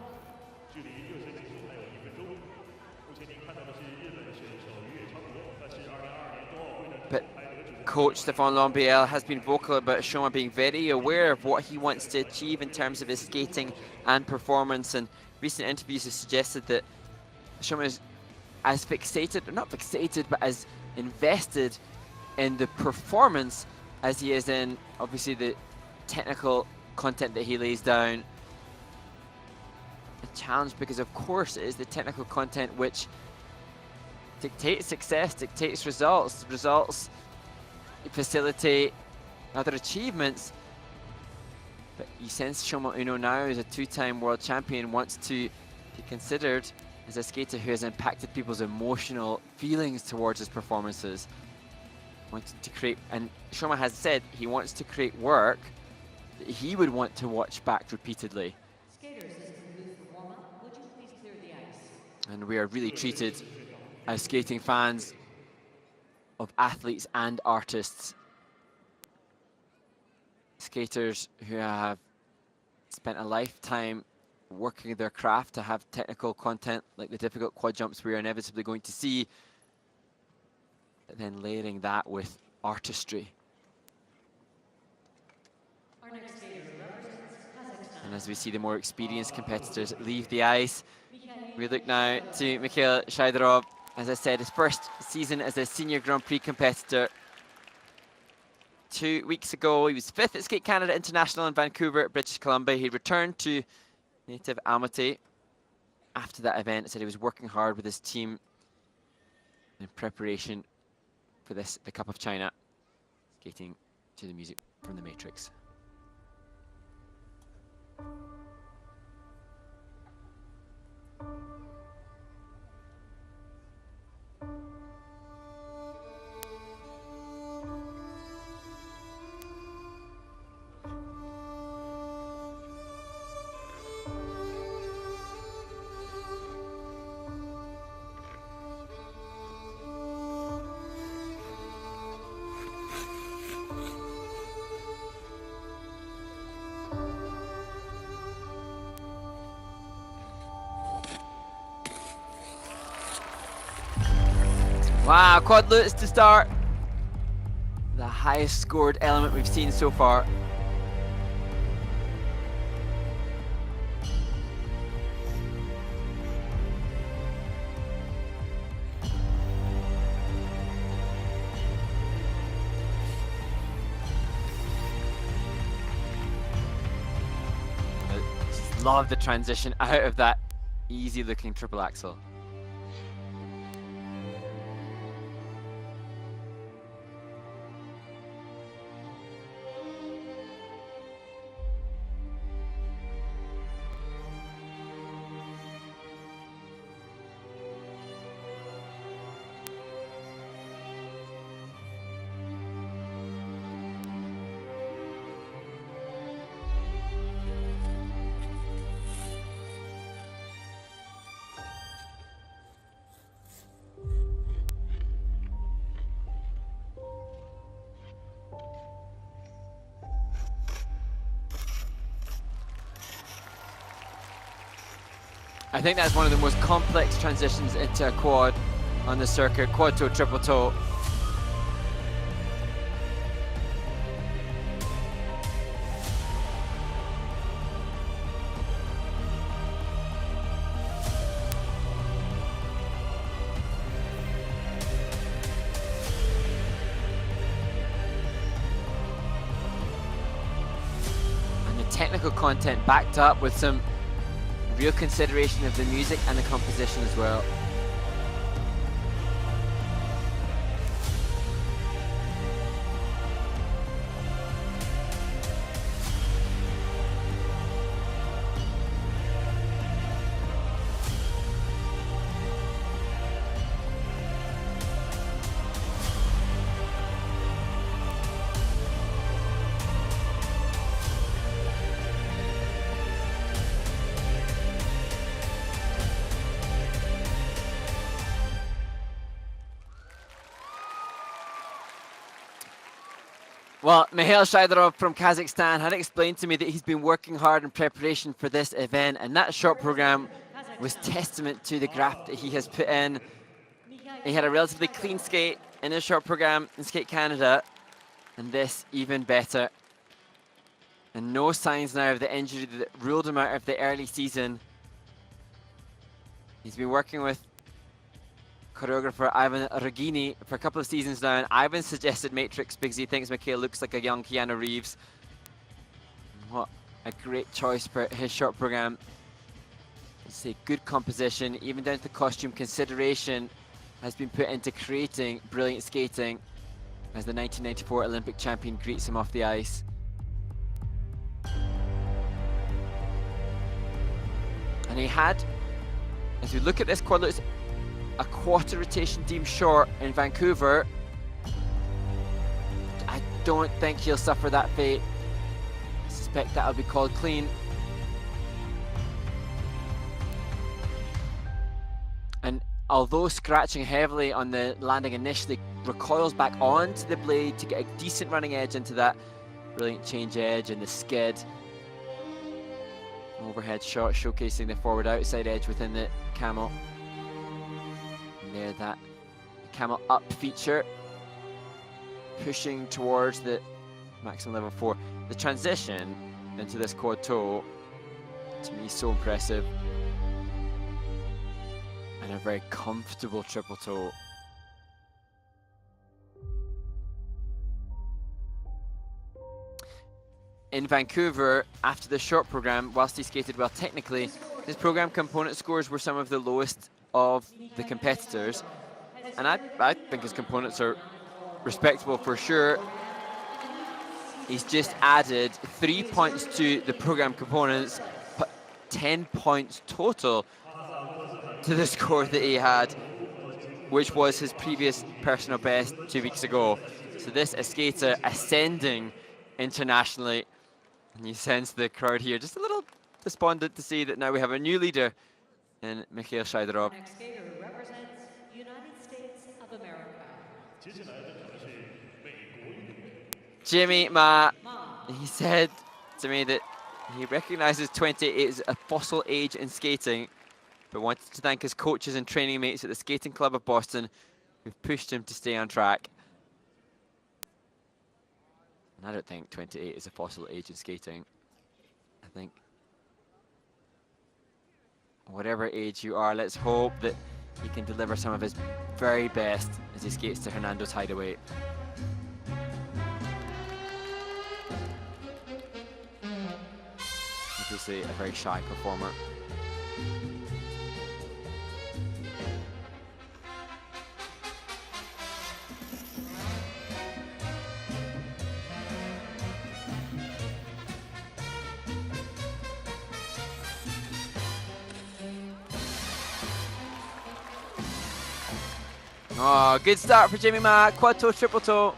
距离热身结束还有1分钟。目前您看到的是日本选手岳昌国，他是2022年冬奥会的 But 铜牌得主。 Coach Stefan Lombiel has been vocal about Shoma being very aware of what he wants to achieve in terms of his skating and performance, and recent interviews have suggested that Shoma is as fixated, or not fixated, but as invested in the performance as he is in, obviously, the technical content that he lays down. A challenge because, of course, it is the technical content which dictates success, dictates results. Results facilitate other achievements. But you sense Shoma Uno now, as a two-time world champion, wants to be considered as a skater who has impacted people's emotional feelings towards his performances. Wanting to create, and Shoma has said he wants to create work that he would want to watch back repeatedly. skaters. This is the booth for warm-up. Would you please clear the ice? And we are really treated as skating fans of athletes and artists. Skaters who have spent a lifetime working their craft to have technical content like the difficult quad jumps we are inevitably going to see, but then layering that with artistry. Our next skater represents Kazakhstan. And as we see the more experienced competitors leave the ice, we look now to Mikhail Shaidarov. As I said, his first season as a senior Grand Prix competitor. 2 weeks ago, he was 5th at Skate Canada International in Vancouver, British Columbia. He returned to native Almaty after that event. Said he was working hard with his team in preparation for this, the Cup of China, skating to the music from The Matrix. Wow, quad lutz to start. The highest scored element we've seen so far. Just love the transition out of that easy looking triple axel. I think that's one of the most complex transitions into a quad on the circuit, quad toe, triple toe. And the technical content backed up with some real consideration of the music and the composition as well. Well, Mikhail Shaidarov from Kazakhstan had explained to me that he's been working hard in preparation for this event, and that short program was testament to the graft that he has put in. He had a relatively clean skate in his short program in Skate Canada, and this even better. And no signs now of the injury that ruled him out of the early season. He's been working with choreographer Ivan Regini for a couple of seasons now, and Ivan suggested Matrix because he thinks Mikhail looks like a young Keanu Reeves. What a great choice for his short program. It's a good composition, even down to the costume consideration has been put into creating brilliant skating as the 1994 Olympic champion greets him off the ice. And he had, as we look at this quad, looks a quarter rotation deemed short in Vancouver. I don't think he'll suffer that fate. I suspect that'll be called clean. And although scratching heavily on the landing initially, recoils back onto the blade to get a decent running edge into that brilliant change edge and the skid. Overhead shot showcasing the forward outside edge within the camel. And there, that camel up feature pushing towards the maximum level 4. The transition into this quad toe to me is so impressive, and a very comfortable triple toe. In Vancouver, after the short program, whilst he skated well technically, his program component scores were some of the lowest of the competitors. And I think his components are respectable for sure. He's just added 3 points to the program components, but 10 points total to the score that he had, which was his previous personal best 2 weeks ago. So this is a skater ascending internationally. And you sense the crowd here just a little despondent to see that now we have a new leader in Mikhail Shaidarov. Next skater represents United States of America. Jimmy Ma, he said to me that he recognizes 28 as a fossil age in skating, but wanted to thank his coaches and training mates at the Skating Club of Boston who've pushed him to stay on track. I don't think 28 is a fossil age in skating. I think whatever age you are, let's hope that he can deliver some of his very best as he skates to Hernando's Hideaway. Obviously a very shy performer. Oh, good start for Jimmy Ma, quad toe, triple toe.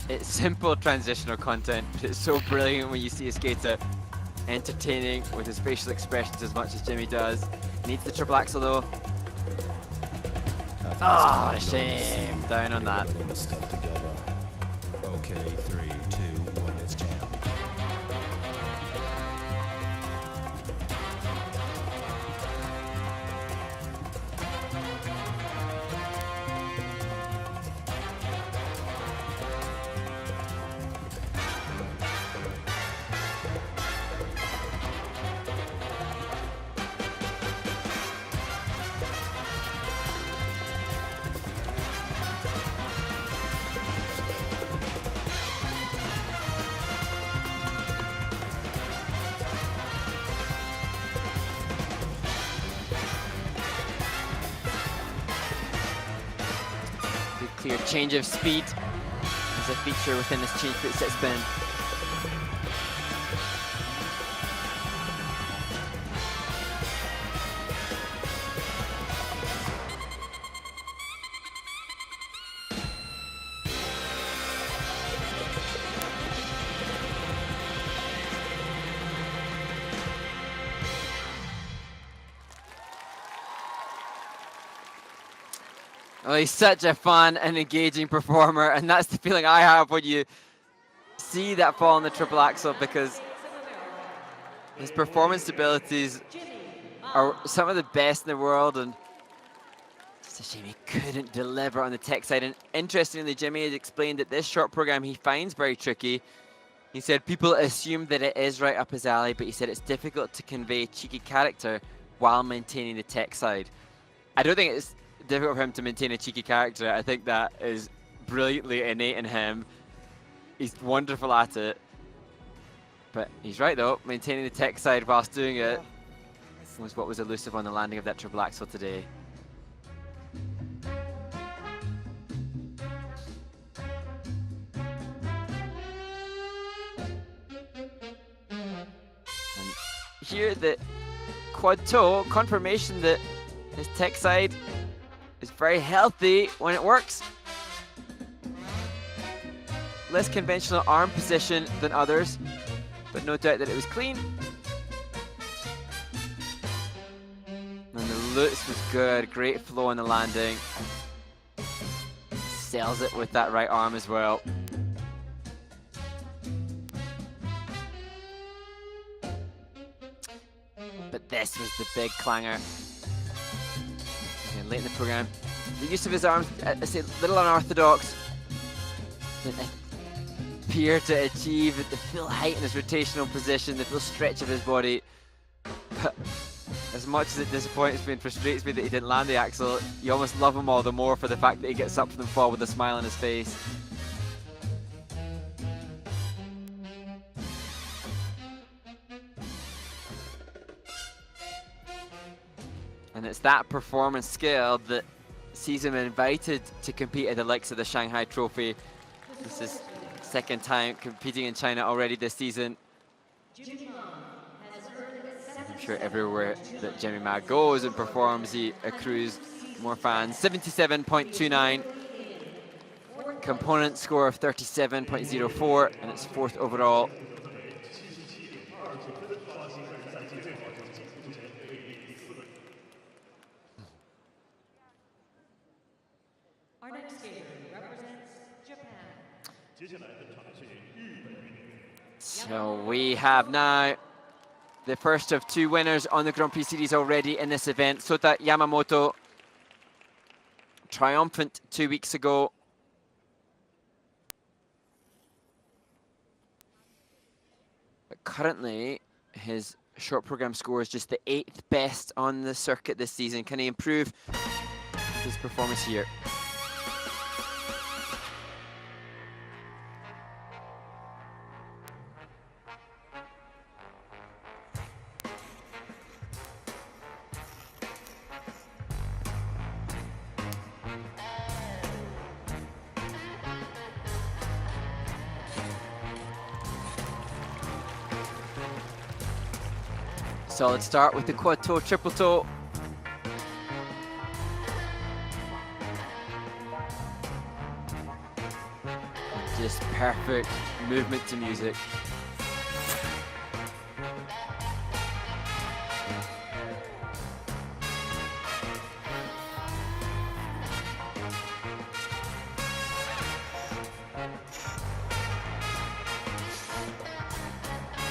It's simple transitional content, but it's so brilliant when you see a skater entertaining with his facial expressions as much as Jimmy does. Needs the triple axel though. Oh, shame. Down on that. Okay, 3, 2, 1, it's jam. Clear change of speed is a feature within this change foot sit spin. Well, he's such a fun and engaging performer, and that's the feeling I have when you see that fall on the triple axel, because his performance abilities are some of the best in the world, and it's a shame he couldn't deliver on the tech side. And interestingly, Jimmy had explained that this short program he finds very tricky. He said people assume that it is right up his alley, but he said it's difficult to convey cheeky character while maintaining the tech side. I don't think it's difficult for him to maintain a cheeky character. I think that is brilliantly innate in him. He's wonderful at it. But he's right though, maintaining the tech side whilst doing it was what was elusive on the landing of that triple axel today. And here the quad toe, confirmation that his tech side is very healthy when it works. Less conventional arm position than others, but no doubt that it was clean. And the Lutz was good, great flow on the landing. Sells it with that right arm as well. But this was the big clanger. Again, late in the program. The use of his arms, I say, little unorthodox. Appear to achieve the full height in his rotational position, the full stretch of his body. But as much as it disappoints me and frustrates me that he didn't land the axel, you almost love him all the more for the fact that he gets up from the fall with a smile on his face. And it's that performance skill that sees him invited to compete at the likes of the Shanghai Trophy. This is second time competing in China already this season. I'm sure everywhere that Jimmy Ma goes and performs, he accrues more fans. 77.29, component score of 37.04, and it's fourth overall. Our next skater represents Japan. So we have now the first of two winners on the Grand Prix Series already in this event. Sota Yamamoto, triumphant 2 weeks ago. But currently, his short program score is just the 8th best on the circuit this season. Can he improve his performance here? Solid start with the quad toe, triple toe. Just perfect movement to music.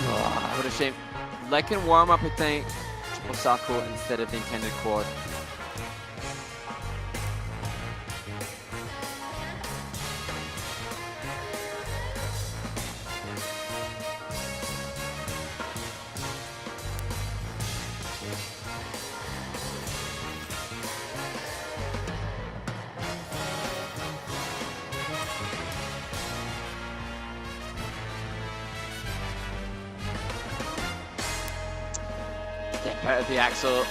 Oh, what a shame. Like in warm-up, I think, triple Sako instead of the intended quad. Step out of the axle.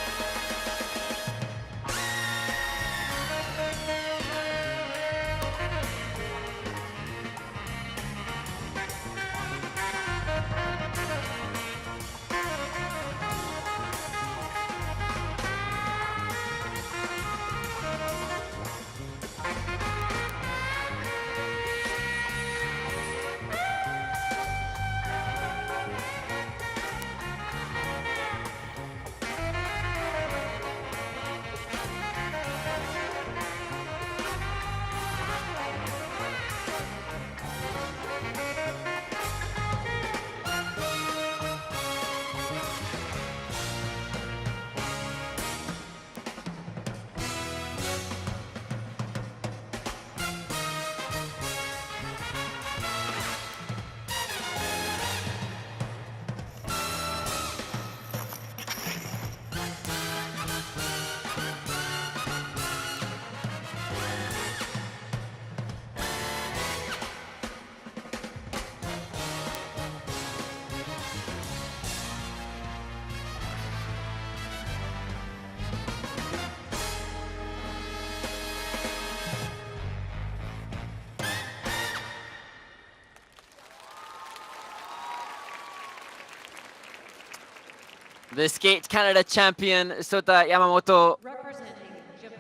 The Skate Canada champion, Sota Yamamoto, Representing Japan.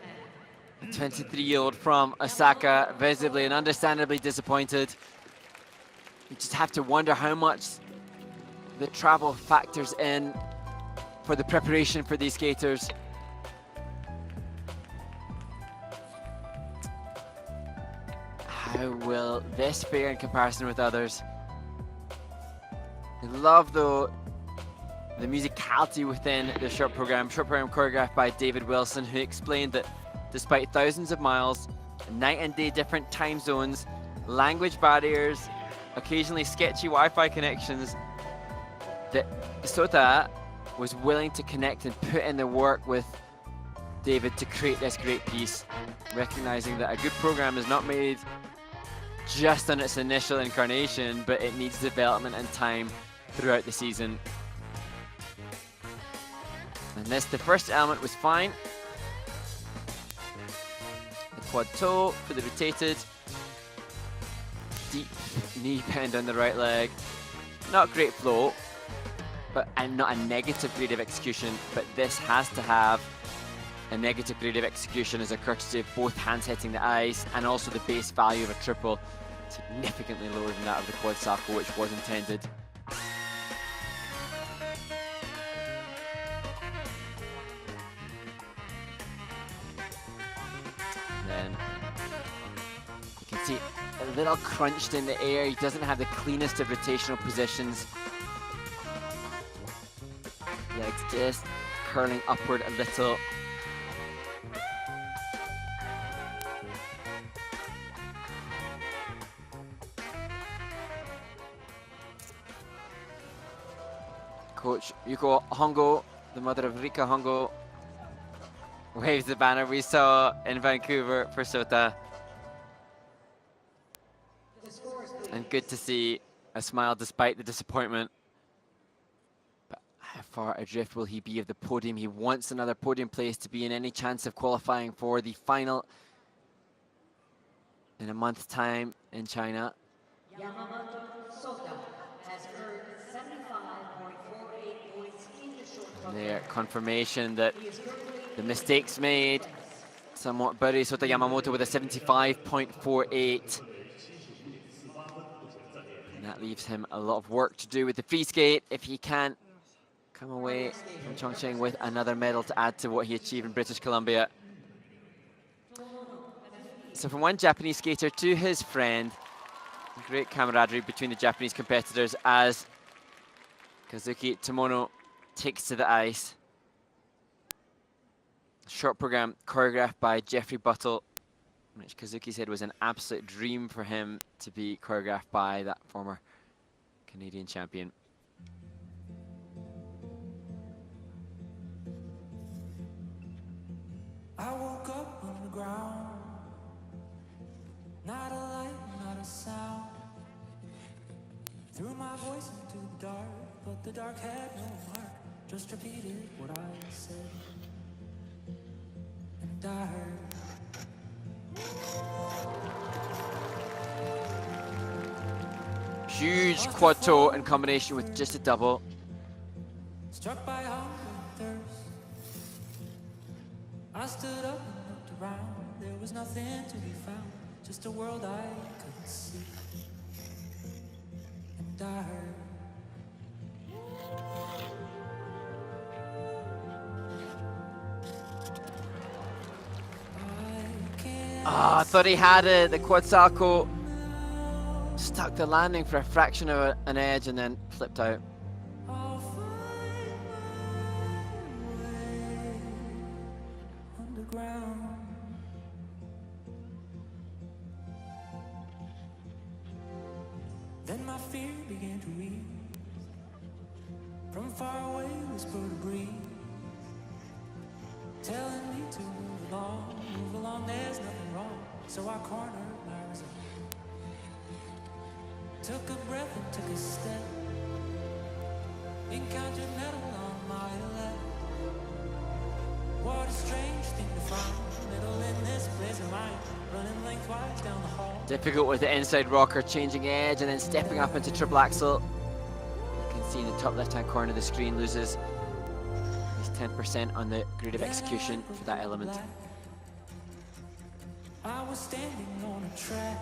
a 23-year-old from Osaka, visibly and understandably disappointed. You just have to wonder how much the travel factors in for the preparation for these skaters. How will this fare in comparison with others? I love, though, the musicality within the short program choreographed by David Wilson, who explained that despite thousands of miles, night and day different time zones, language barriers, occasionally sketchy Wi-Fi connections, that Sota was willing to connect and put in the work with David to create this great piece, recognizing that a good program is not made just on its initial incarnation, but it needs development and time throughout the season. And the first element was fine. The quad toe for the rotated. Deep knee bend on the right leg. Not great flow, and not a negative grade of execution, but this has to have a negative grade of execution as a courtesy of both hands hitting the ice and also the base value of a triple, significantly lower than that of the quad salchow, which was intended. Then you can see a little crunched in the air. He doesn't have the cleanest of rotational positions. Legs just curling upward a little. Coach Yuko Hongo, the mother of Rika Hongo, waves the banner we saw in Vancouver for Sota. And good to see a smile despite the disappointment. But how far adrift will he be of the podium? He wants another podium place to be in any chance of qualifying for the final in a month's time in China. Yamamoto Sota has earned 75.48 points in the short program. There, confirmation that the mistakes made somewhat bury Sota Yamamoto with a 75.48. And that leaves him a lot of work to do with the free skate if he can't come away from Chongqing with another medal to add to what he achieved in British Columbia. So from one Japanese skater to his friend, great camaraderie between the Japanese competitors as Kazuki Tomono takes to the ice. Short program choreographed by Jeffrey Buttle, which Kazuki said was an absolute dream for him to be choreographed by that former Canadian champion. I woke up on the ground, not a light, not a sound. Threw my voice into the dark, but the dark had no mark. Just repeated what I said, and I heard. Huge quad toe in combination with just a double. Struck by hunger and thirst, I stood up and looked around. There was nothing to be found, just a world I couldn't see. And I heard. I thought he had it. The quad salchow stuck the landing for a fraction of an edge and then flipped out. I'll find my way underground. Then my fear began to ease. From far away whispered a breeze, telling me to move along, there's nothing wrong. So I cornered my resolve, took a breath and took a step, encountered metal on my left. What a strange thing to find, middle in this place of mine, running lengthwise down the hall. Difficult with the inside rocker, changing edge and then stepping up into triple axel. You can see in the top left-hand corner of the screen, loses 10% on the grade of execution for that element. I was standing on a track.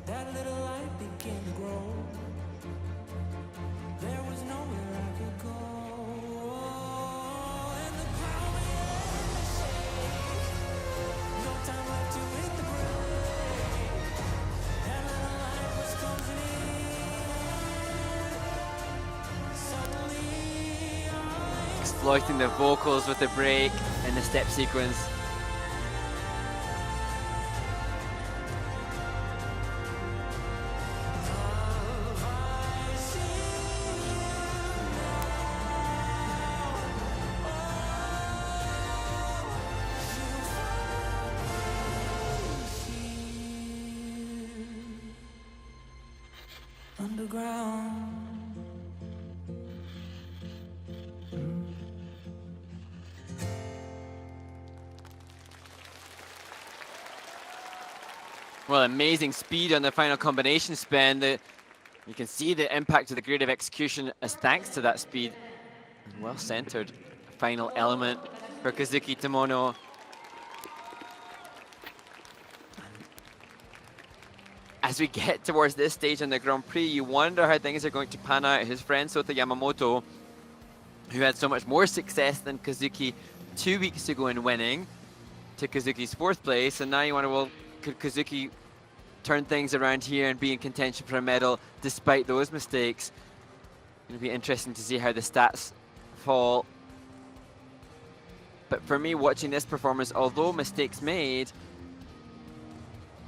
That little light began to grow. There was nowhere I could go. And the ground began to shake. No time left to hit the brake. That little light was closing in. Suddenly I Exploiting the vocals with the break in the step sequence. underground. Well, amazing speed on the final combination spin. You can see the impact of the grade of execution as thanks to that speed. Well centered final element for Kazuki Tomono. As we get towards this stage in the Grand Prix, you wonder how things are going to pan out. His friend Sota Yamamoto, who had so much more success than Kazuki 2 weeks ago in winning, to Kazuki's 4th place, and now you wonder, well, could Kazuki turn things around here and be in contention for a medal despite those mistakes? It'll be interesting to see how the stats fall. But for me, watching this performance, although mistakes made,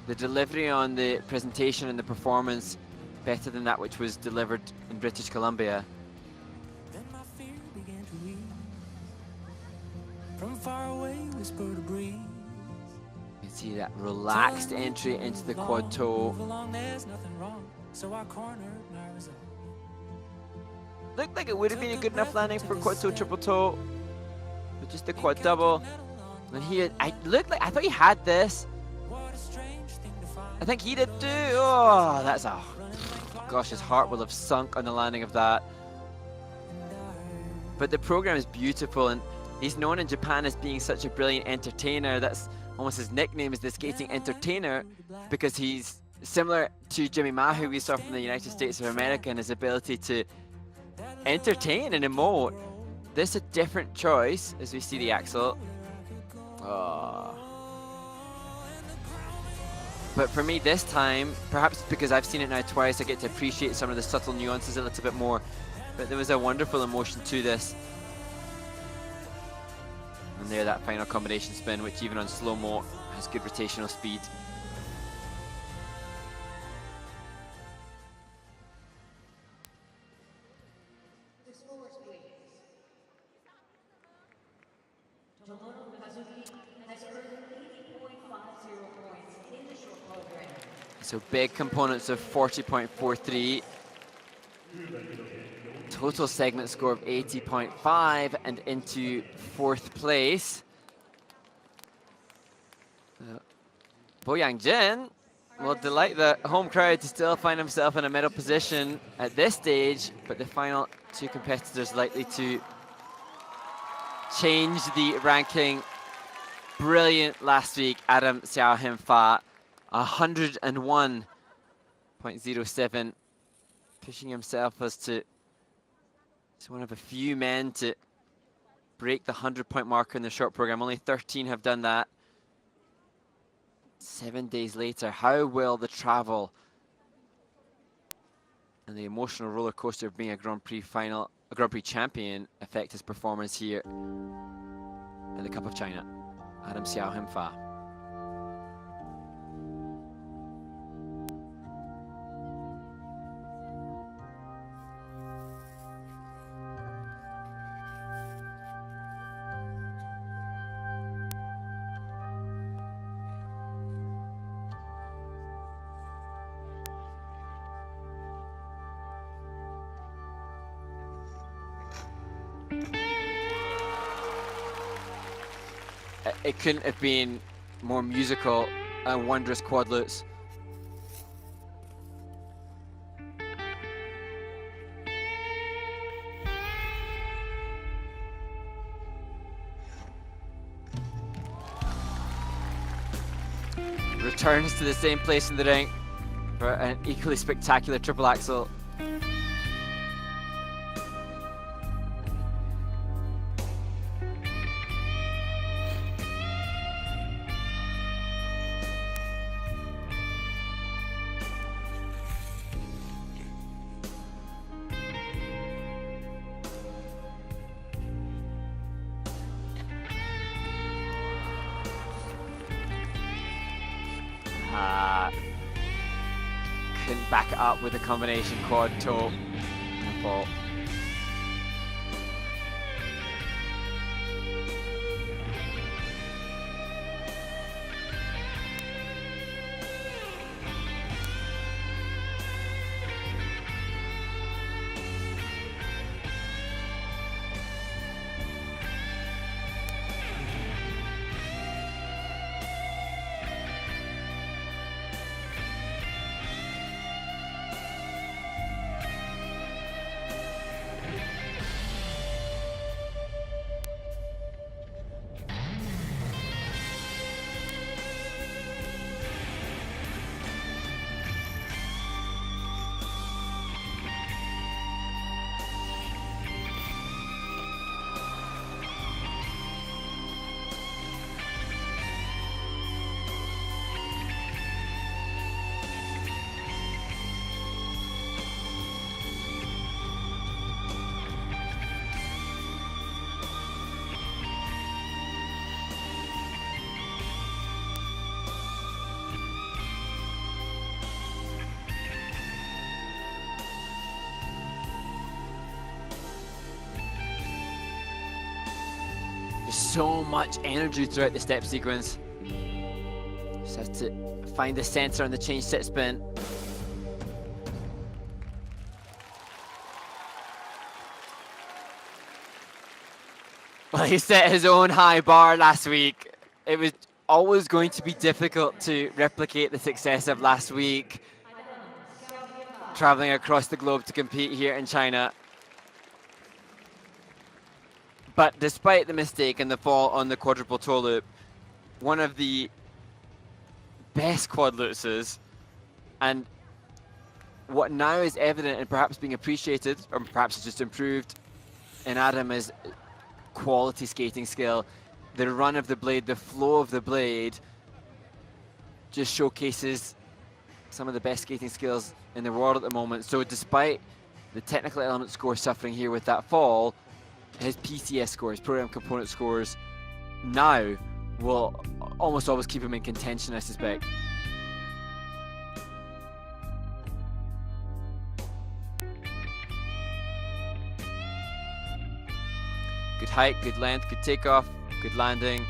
the delivery on the presentation and the performance better than that which was delivered in British Columbia. Then my fear began to ease. From far away whispered a breeze. You can see that relaxed entry into the quad toe. Move along, there's nothing wrong. So I cornered my resolve. Looked like it would have been a good enough landing for quad toe, triple toe, but just the quad double. And he, I thought he had this. What a strange thing to find. I think he did too. Oh, that's a, gosh, his heart will have sunk on the landing of that. But the program is beautiful, and he's known in Japan as being such a brilliant entertainer. That's almost his nickname, is the skating entertainer, because he's similar to Jimmy Ma, who we saw from the United States of America, and his ability to entertain and emote. This is a different choice as we see the axel. Oh. But for me this time, perhaps because I've seen it now twice, I get to appreciate some of the subtle nuances a little bit more. But there was a wonderful emotion to this. And there, that final combination spin, which even on slow-mo has good rotational speed. Tomono Kazuki has earned 80.50 points in the short program. So big components of 40.43. Total segment score of 80.5 and into 4th place. Bo Yang-jin will delight the home crowd to still find himself in a medal position at this stage, but the final 2 competitors likely to change the ranking. Brilliant last week, Adam Xiao Him-fa, 101.07, pushing himself as to one of a few men to break the 100-point marker in the short program. Only 13 have done that. 7 days later, how will the travel and the emotional roller coaster of being a Grand Prix champion affect his performance here at the Cup of China? Adam Xiao Him-fa. It couldn't have been more musical and wondrous quadlutes. returns to the same place in the ring for an equally spectacular triple axel. Couldn't back it up with a combination quad toe and fall. So much energy throughout the step sequence. Just has to find the center on the change set spin. Well, he set his own high bar last week. It was always going to be difficult to replicate the success of last week, traveling across the globe to compete here in China. But despite the mistake and the fall on the quadruple toe loop, one of the best quad lutses, and what now is evident and perhaps being appreciated, or perhaps it's just improved in Adam, is quality skating skill. The run of the blade, the flow of the blade, just showcases some of the best skating skills in the world at the moment. So despite the technical element score suffering here with that fall, his PCS scores, program component scores, now will almost always keep him in contention, I suspect. Good height, good length, good takeoff, good landing,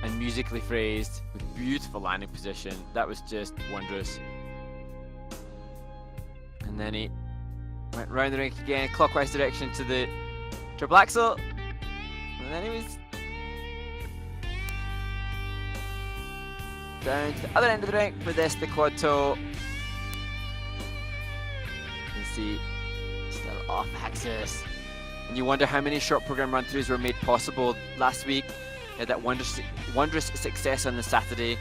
and musically phrased with beautiful landing position. That was just wondrous. And then he went round the rink again, clockwise direction to the triple axel, and then he was down to the other end of the rink for this, the quad toe. You can see still off axis, and you wonder how many short program run-throughs were made possible last week. He had that wondrous success on the Saturday,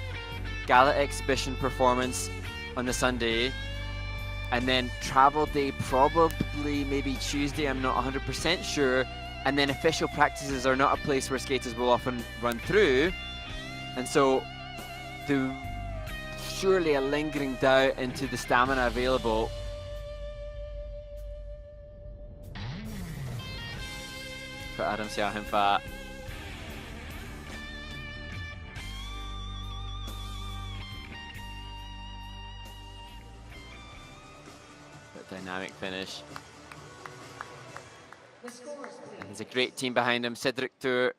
gala exhibition performance on the Sunday, and then travel day probably maybe Tuesday, I'm not 100% sure, and then official practices are not a place where skaters will often run through, and so there's surely a lingering doubt into the stamina available. For Adam Xiaohengfa. Dynamic finish. And there's a great team behind him. Cedric Tour,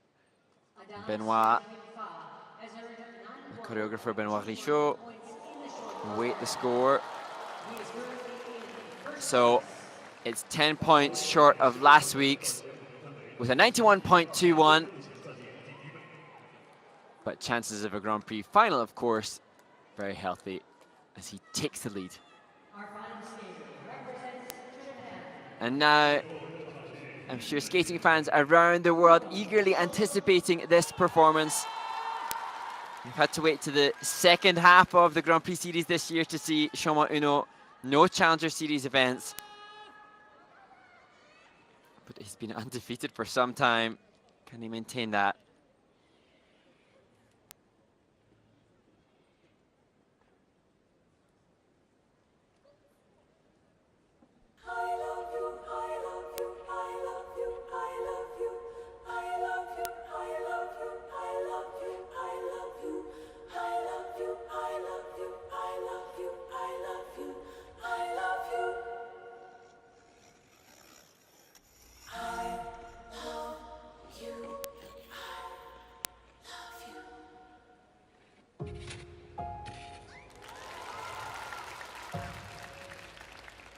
Benoit, the choreographer Benoit Richaud. Wait the score. So it's 10 points short of last week's with a 91.21. But chances of a Grand Prix final, of course, very healthy as he takes the lead. And now, I'm sure skating fans around the world eagerly anticipating this performance. We've had to wait to the second half of the Grand Prix Series this year to see Shoma Uno. No Challenger Series events. But he's been undefeated for some time. Can he maintain that?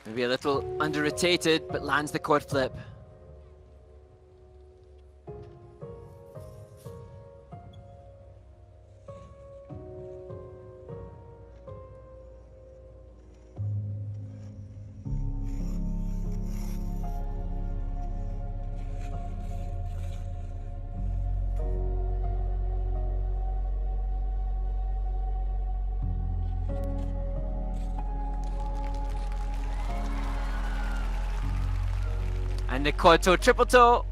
Maybe a little under-rotated, but lands the quad flip. And the quad toe, triple toe.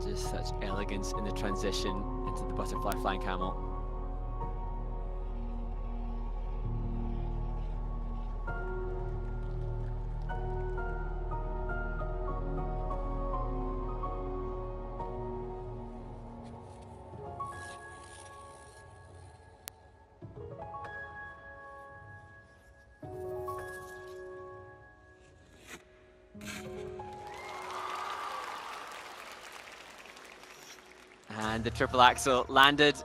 Just such elegance in the transition into the butterfly flying camel. And the triple axel landed.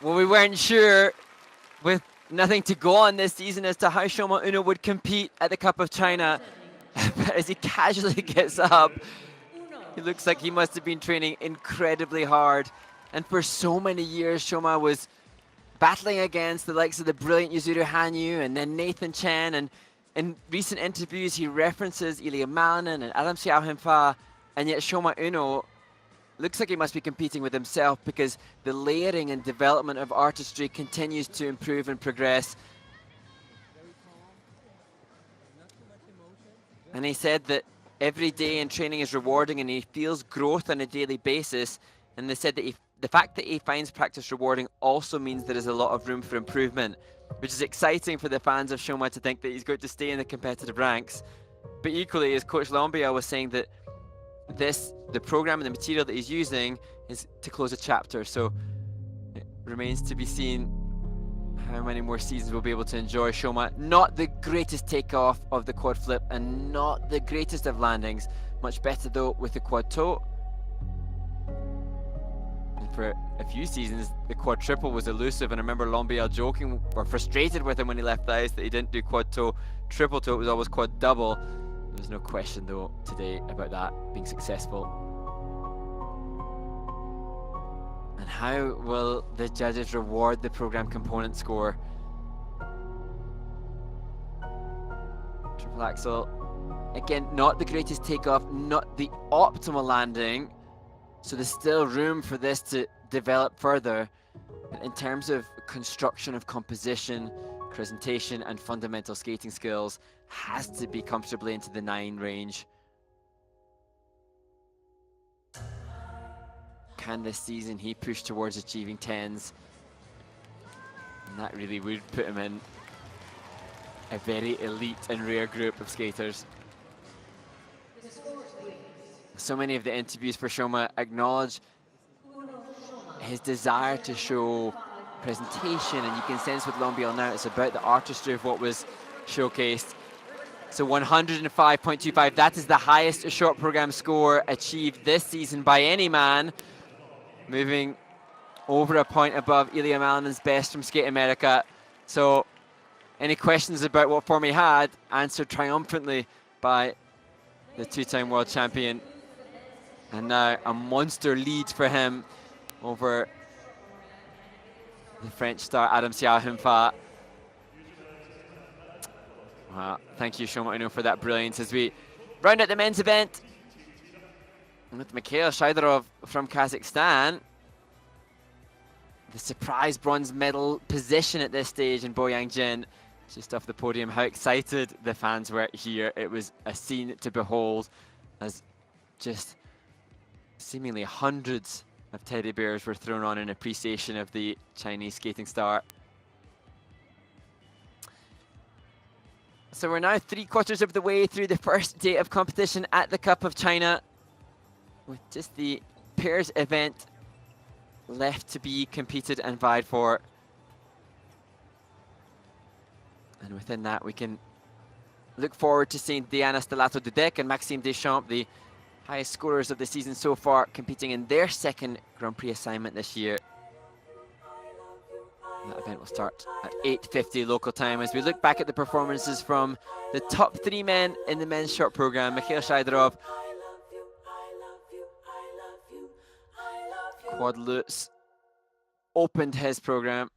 Well, we weren't sure, with nothing to go on this season, as to how Shoma Uno would compete at the Cup of China. But as he casually gets up, he looks like he must have been training incredibly hard. And for so many years, Shoma was battling against the likes of the brilliant Yuzuru Hanyu and then Nathan Chen. And in recent interviews, he references Ilya Malinin and Adam Xiaohemfa. And yet Shoma Uno looks like he must be competing with himself, because the layering and development of artistry continues to improve and progress. And he said that every day in training is rewarding and he feels growth on a daily basis. And they said that the fact that he finds practice rewarding also means there is a lot of room for improvement, which is exciting for the fans of Shoma to think that he's going to stay in the competitive ranks. But equally, as Coach Lombia was saying, that the program and the material that he's using is to close a chapter. So it remains to be seen how many more seasons we'll be able to enjoy Shoma. Not the greatest takeoff of the quad flip and not the greatest of landings. Much better though with the quad toe. And for a few seasons, the quad triple was elusive, and I remember Lombia joking or frustrated with him when he left the ice that he didn't do quad toe, triple toe. It was always quad double. There's no question though today about that being successful. And how will the judges reward the program component score? Triple axel, again, not the greatest takeoff, not the optimal landing, So there's still room for this to develop further. But in terms of construction of composition, presentation, and fundamental skating skills, has to be comfortably into the 9 range. Can this season he push towards achieving 10s? And that really would put him in a very elite and rare group of skaters. So many of the interviews for Shoma acknowledge his desire to show presentation, and you can sense with Longbiel now it's about the artistry of what was showcased. So 105.25, that is the highest short program score achieved this season by any man, moving over a point above Ilya Malaman's best from Skate America. So any questions about what form he had, answered triumphantly by the 2-time world champion. And now a monster lead for him over the French star Adam Xiao-Him-Fa. Wow, thank you, Shoma Uno, for that brilliance as we round out the men's event with Mikhail Shaidarov from Kazakhstan. The surprise bronze medal position at this stage in Boyang Jin, just off the podium. How excited the fans were here. It was a scene to behold as just seemingly hundreds of teddy bears were thrown on in appreciation of the Chinese skating star. So we're now 3/4 of the way through the first day of competition at the Cup of China, with just the pairs event left to be competed and vied for. And within that, we can look forward to seeing Diana Stellato-Dudek and Maxime Deschamps, the highest scorers of the season so far, competing in their second Grand Prix assignment this year. That event will start at 8:50 local time as we look back at the performances from the top 3 men in the men's short program. Mikhail Shaidarov, quad lutz, opened his program.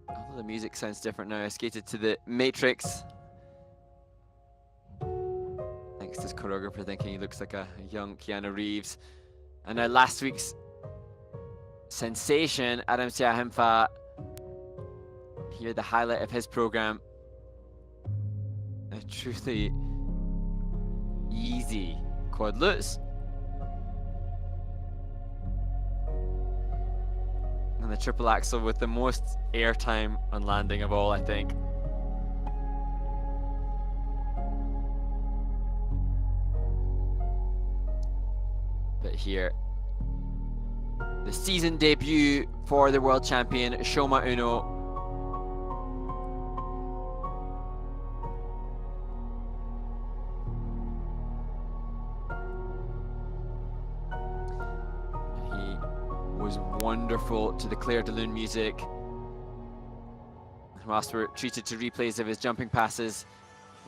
Although the music sounds different now, I skated to the Matrix. Thanks to his choreographer thinking he looks like a young Keanu Reeves. And now last week's sensation, Adam Xiao-Him-Fa. Here the highlight of his program. A truly easy quad lutz. And the triple axel with the most airtime on landing of all, I think. But here, the season debut for the world champion, Shoma Uno. Was wonderful to the Claire de Lune music. And whilst we're treated to replays of his jumping passes,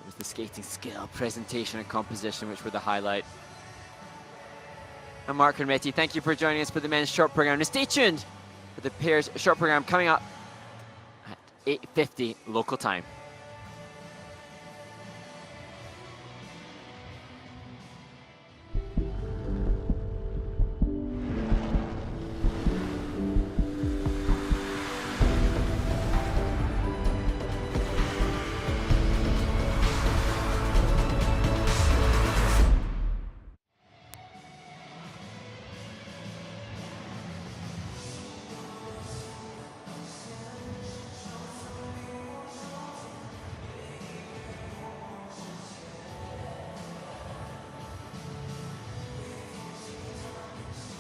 it was the skating skill, presentation, and composition which were the highlight. I'm Mark Hermetti. Thank you for joining us for the men's short program. And stay tuned for the pairs short program coming up at 8:50 local time.